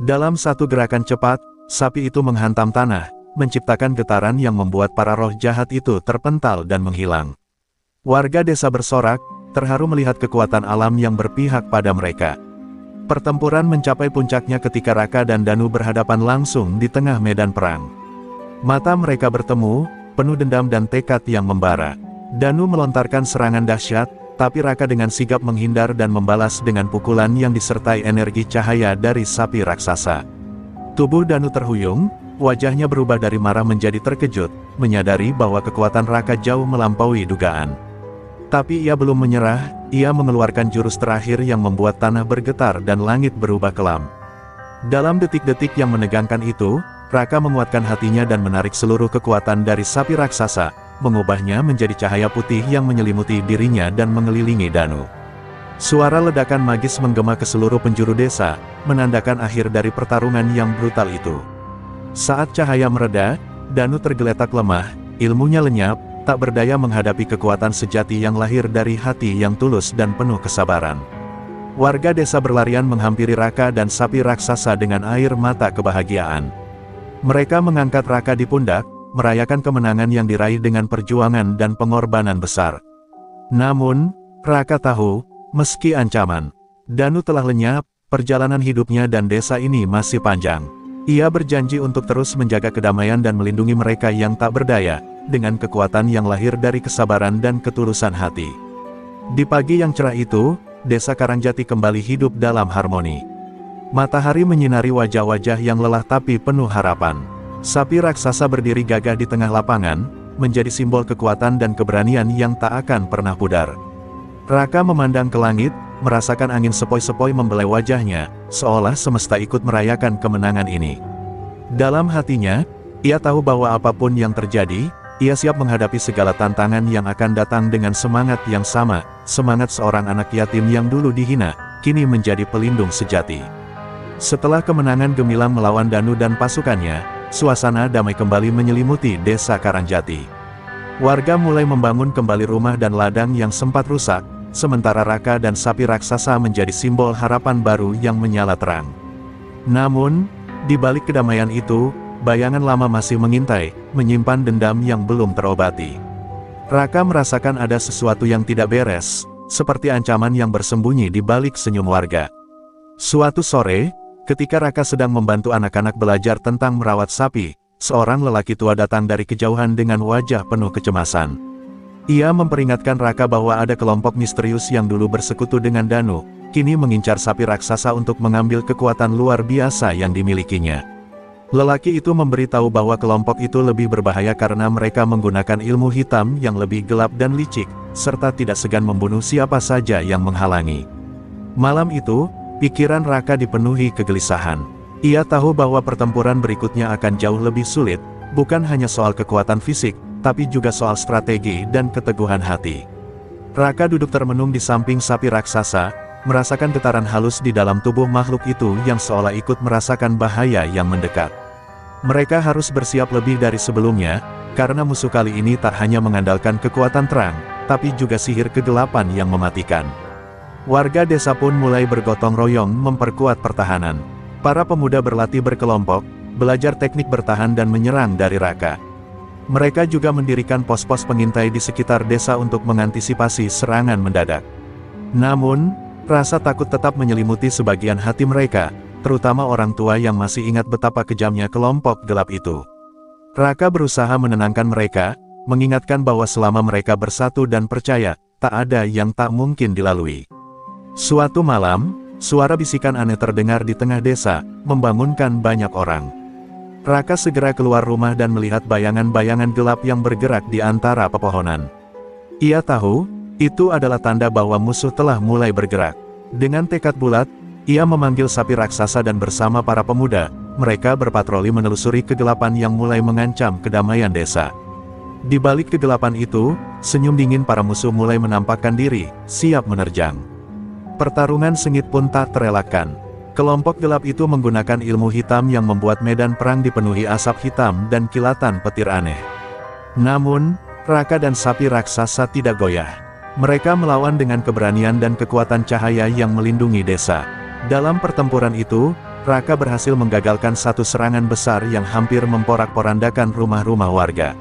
Dalam satu gerakan cepat, sapi itu menghantam tanah, menciptakan getaran yang membuat para roh jahat itu terpental dan menghilang. Warga desa bersorak, terharu melihat kekuatan alam yang berpihak pada mereka. Pertempuran mencapai puncaknya ketika Raka dan Danu berhadapan langsung di tengah medan perang. Mata mereka bertemu, penuh dendam dan tekad yang membara. Danu melontarkan serangan dahsyat, tapi Raka dengan sigap menghindar dan membalas dengan pukulan yang disertai energi cahaya dari sapi raksasa. Tubuh Danu terhuyung, wajahnya berubah dari marah menjadi terkejut, menyadari bahwa kekuatan Raka jauh melampaui dugaan. Tapi ia belum menyerah, ia mengeluarkan jurus terakhir yang membuat tanah bergetar dan langit berubah kelam. Dalam detik-detik yang menegangkan itu, Raka menguatkan hatinya dan menarik seluruh kekuatan dari sapi raksasa, mengubahnya menjadi cahaya putih yang menyelimuti dirinya dan mengelilingi Danu. Suara ledakan magis menggema ke seluruh penjuru desa, menandakan akhir dari pertarungan yang brutal itu. Saat cahaya mereda, Danu tergeletak lemah, ilmunya lenyap, tak berdaya menghadapi kekuatan sejati yang lahir dari hati yang tulus dan penuh kesabaran. Warga desa berlarian menghampiri Raka dan sapi raksasa dengan air mata kebahagiaan. Mereka mengangkat Raka di pundak, merayakan kemenangan yang diraih dengan perjuangan dan pengorbanan besar. Namun, Raka tahu, meski ancaman Danu telah lenyap, perjalanan hidupnya dan desa ini masih panjang. Ia berjanji untuk terus menjaga kedamaian dan melindungi mereka yang tak berdaya, dengan kekuatan yang lahir dari kesabaran dan ketulusan hati. Di pagi yang cerah itu, desa Karangjati kembali hidup dalam harmoni. Matahari menyinari wajah-wajah yang lelah tapi penuh harapan. Sapi raksasa berdiri gagah di tengah lapangan, menjadi simbol kekuatan dan keberanian yang tak akan pernah pudar. Raka memandang ke langit, merasakan angin sepoi-sepoi membelai wajahnya, seolah semesta ikut merayakan kemenangan ini. Dalam hatinya, ia tahu bahwa apapun yang terjadi, ia siap menghadapi segala tantangan yang akan datang dengan semangat yang sama, semangat seorang anak yatim yang dulu dihina, kini menjadi pelindung sejati. Setelah kemenangan gemilang melawan Danu dan pasukannya, suasana damai kembali menyelimuti desa Karangjati. Warga mulai membangun kembali rumah dan ladang yang sempat rusak, sementara Raka dan sapi raksasa menjadi simbol harapan baru yang menyala terang. Namun, di balik kedamaian itu, bayangan lama masih mengintai, menyimpan dendam yang belum terobati. Raka merasakan ada sesuatu yang tidak beres, seperti ancaman yang bersembunyi di balik senyum warga. Suatu sore, ketika Raka sedang membantu anak-anak belajar tentang merawat sapi, seorang lelaki tua datang dari kejauhan dengan wajah penuh kecemasan. Ia memperingatkan Raka bahwa ada kelompok misterius yang dulu bersekutu dengan Danu, kini mengincar sapi raksasa untuk mengambil kekuatan luar biasa yang dimilikinya. Lelaki itu memberitahu bahwa kelompok itu lebih berbahaya karena mereka menggunakan ilmu hitam yang lebih gelap dan licik, serta tidak segan membunuh siapa saja yang menghalangi. Malam itu, pikiran Raka dipenuhi kegelisahan. Ia tahu bahwa pertempuran berikutnya akan jauh lebih sulit, bukan hanya soal kekuatan fisik, tapi juga soal strategi dan keteguhan hati. Raka duduk termenung di samping sapi raksasa, merasakan getaran halus di dalam tubuh makhluk itu yang seolah ikut merasakan bahaya yang mendekat. Mereka harus bersiap lebih dari sebelumnya, karena musuh kali ini tak hanya mengandalkan kekuatan terang, tapi juga sihir kegelapan yang mematikan. Warga desa pun mulai bergotong royong memperkuat pertahanan. Para pemuda berlatih berkelompok, belajar teknik bertahan dan menyerang dari Raka. Mereka juga mendirikan pos-pos pengintai di sekitar desa untuk mengantisipasi serangan mendadak. Namun, rasa takut tetap menyelimuti sebagian hati mereka, terutama orang tua yang masih ingat betapa kejamnya kelompok gelap itu. Raka berusaha menenangkan mereka, mengingatkan bahwa selama mereka bersatu dan percaya, tak ada yang tak mungkin dilalui. Suatu malam, suara bisikan aneh terdengar di tengah desa, membangunkan banyak orang. Raka segera keluar rumah dan melihat bayangan-bayangan gelap yang bergerak di antara pepohonan. Ia tahu, itu adalah tanda bahwa musuh telah mulai bergerak. Dengan tekad bulat, ia memanggil sapi raksasa dan bersama para pemuda, mereka berpatroli menelusuri kegelapan yang mulai mengancam kedamaian desa. Di balik kegelapan itu, senyum dingin para musuh mulai menampakkan diri, siap menerjang. Pertarungan sengit pun tak terelakkan. Kelompok gelap itu menggunakan ilmu hitam yang membuat medan perang dipenuhi asap hitam dan kilatan petir aneh. Namun, Raka dan sapi raksasa tidak goyah. Mereka melawan dengan keberanian dan kekuatan cahaya yang melindungi desa. Dalam pertempuran itu, Raka berhasil menggagalkan satu serangan besar yang hampir memporak-porandakan rumah-rumah warga.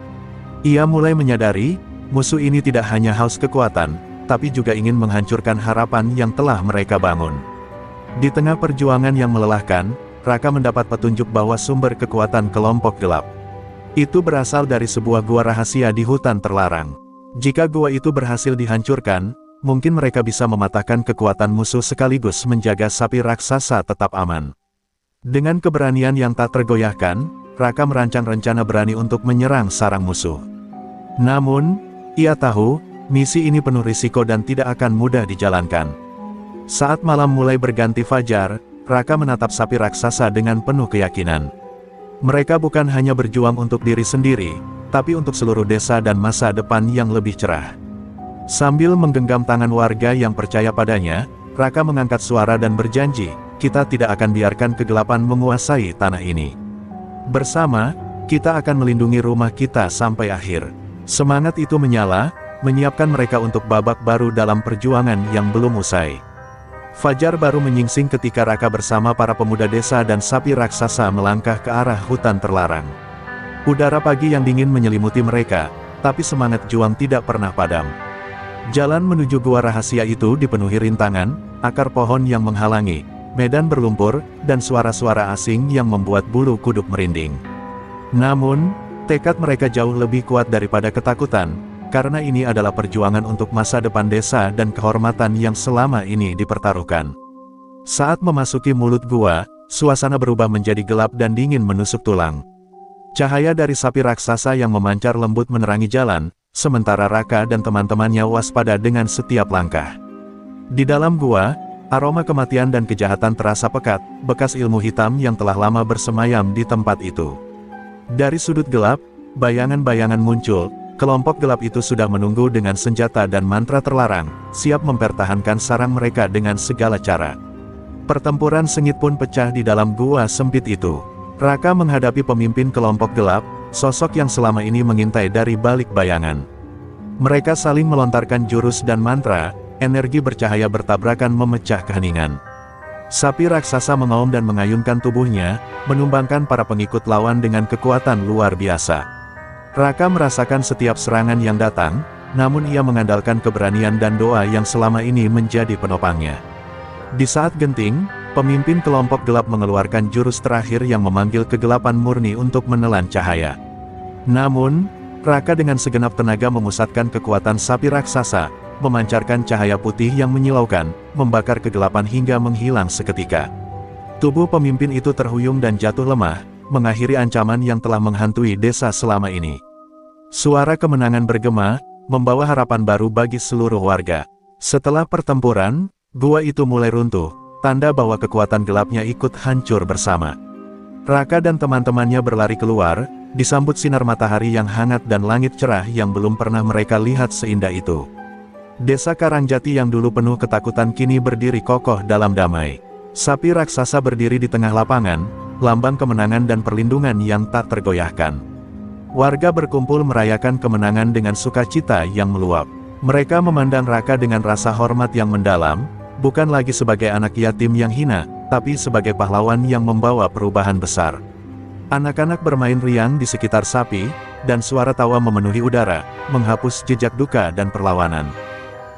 Ia mulai menyadari, musuh ini tidak hanya haus kekuatan, tapi juga ingin menghancurkan harapan yang telah mereka bangun. Di tengah perjuangan yang melelahkan, Raka mendapat petunjuk bahwa sumber kekuatan kelompok gelap itu berasal dari sebuah gua rahasia di hutan terlarang. Jika gua itu berhasil dihancurkan, mungkin mereka bisa mematahkan kekuatan musuh sekaligus menjaga sapi raksasa tetap aman. Dengan keberanian yang tak tergoyahkan, Raka merancang rencana berani untuk menyerang sarang musuh. Namun, ia tahu, misi ini penuh risiko dan tidak akan mudah dijalankan. Saat malam mulai berganti fajar, Raka menatap sapi raksasa dengan penuh keyakinan. Mereka bukan hanya berjuang untuk diri sendiri, tapi untuk seluruh desa dan masa depan yang lebih cerah. Sambil menggenggam tangan warga yang percaya padanya, Raka mengangkat suara dan berjanji, kita tidak akan biarkan kegelapan menguasai tanah ini. Bersama, kita akan melindungi rumah kita sampai akhir. Semangat itu menyala, menyiapkan mereka untuk babak baru dalam perjuangan yang belum usai. Fajar baru menyingsing ketika Raka bersama para pemuda desa dan sapi raksasa melangkah ke arah hutan terlarang. Udara pagi yang dingin menyelimuti mereka, tapi semangat juang tidak pernah padam. Jalan menuju gua rahasia itu dipenuhi rintangan, akar pohon yang menghalangi, medan berlumpur, dan suara-suara asing yang membuat bulu kuduk merinding. Namun, tekad mereka jauh lebih kuat daripada ketakutan, karena ini adalah perjuangan untuk masa depan desa dan kehormatan yang selama ini dipertaruhkan. Saat memasuki mulut gua, suasana berubah menjadi gelap dan dingin menusuk tulang. Cahaya dari sapi raksasa yang memancar lembut menerangi jalan, sementara Raka dan teman-temannya waspada dengan setiap langkah. Di dalam gua, aroma kematian dan kejahatan terasa pekat, bekas ilmu hitam yang telah lama bersemayam di tempat itu. Dari sudut gelap, bayangan-bayangan muncul. Kelompok gelap itu sudah menunggu dengan senjata dan mantra terlarang, siap mempertahankan sarang mereka dengan segala cara. Pertempuran sengit pun pecah di dalam gua sempit itu. Raka menghadapi pemimpin kelompok gelap, sosok yang selama ini mengintai dari balik bayangan. Mereka saling melontarkan jurus dan mantra, energi bercahaya bertabrakan memecah keheningan. Sapi raksasa mengaum dan mengayunkan tubuhnya, menumbangkan para pengikut lawan dengan kekuatan luar biasa. Raka merasakan setiap serangan yang datang, namun ia mengandalkan keberanian dan doa yang selama ini menjadi penopangnya. Di saat genting, Pemimpin kelompok gelap mengeluarkan jurus terakhir yang memanggil kegelapan murni untuk menelan cahaya. Namun, Raka dengan segenap tenaga memusatkan kekuatan sapi raksasa, memancarkan cahaya putih yang menyilaukan, membakar kegelapan hingga menghilang seketika. Tubuh pemimpin itu terhuyung dan jatuh lemah, mengakhiri ancaman yang telah menghantui desa selama ini. Suara kemenangan bergema, membawa harapan baru bagi seluruh warga. Setelah pertempuran, gua itu mulai runtuh, tanda bahwa kekuatan gelapnya ikut hancur bersama. Raka dan teman-temannya berlari keluar, disambut sinar matahari yang hangat dan langit cerah yang belum pernah mereka lihat seindah itu. Desa Karangjati yang dulu penuh ketakutan kini berdiri kokoh dalam damai. Sapi raksasa berdiri di tengah lapangan, lambang kemenangan dan perlindungan yang tak tergoyahkan. Warga berkumpul merayakan kemenangan dengan sukacita yang meluap. Mereka memandang Raka dengan rasa hormat yang mendalam, bukan lagi sebagai anak yatim yang hina, tapi sebagai pahlawan yang membawa perubahan besar. Anak-anak bermain riang di sekitar sapi, dan suara tawa memenuhi udara, menghapus jejak duka dan perlawanan.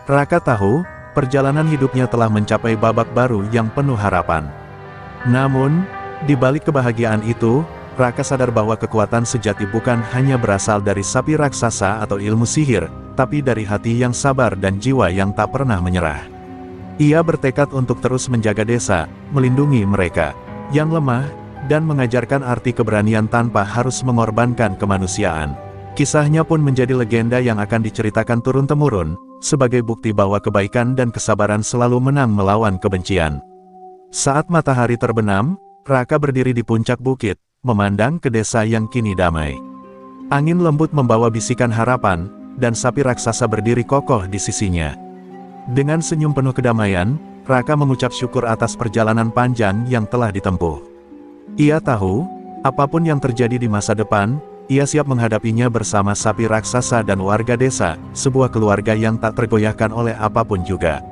Raka tahu, perjalanan hidupnya telah mencapai babak baru yang penuh harapan. Namun, di balik kebahagiaan itu, Raka sadar bahwa kekuatan sejati bukan hanya berasal dari sapi raksasa atau ilmu sihir, tapi dari hati yang sabar dan jiwa yang tak pernah menyerah. Ia bertekad untuk terus menjaga desa, melindungi mereka yang lemah, dan mengajarkan arti keberanian tanpa harus mengorbankan kemanusiaan. Kisahnya pun menjadi legenda yang akan diceritakan turun-temurun, sebagai bukti bahwa kebaikan dan kesabaran selalu menang melawan kebencian. Saat matahari terbenam, Raka berdiri di puncak bukit, memandang ke desa yang kini damai. Angin lembut membawa bisikan harapan, dan sapi raksasa berdiri kokoh di sisinya. Dengan senyum penuh kedamaian, Raka mengucap syukur atas perjalanan panjang yang telah ditempuh. Ia tahu, apapun yang terjadi di masa depan, ia siap menghadapinya bersama sapi raksasa dan warga desa, sebuah keluarga yang tak tergoyahkan oleh apapun juga.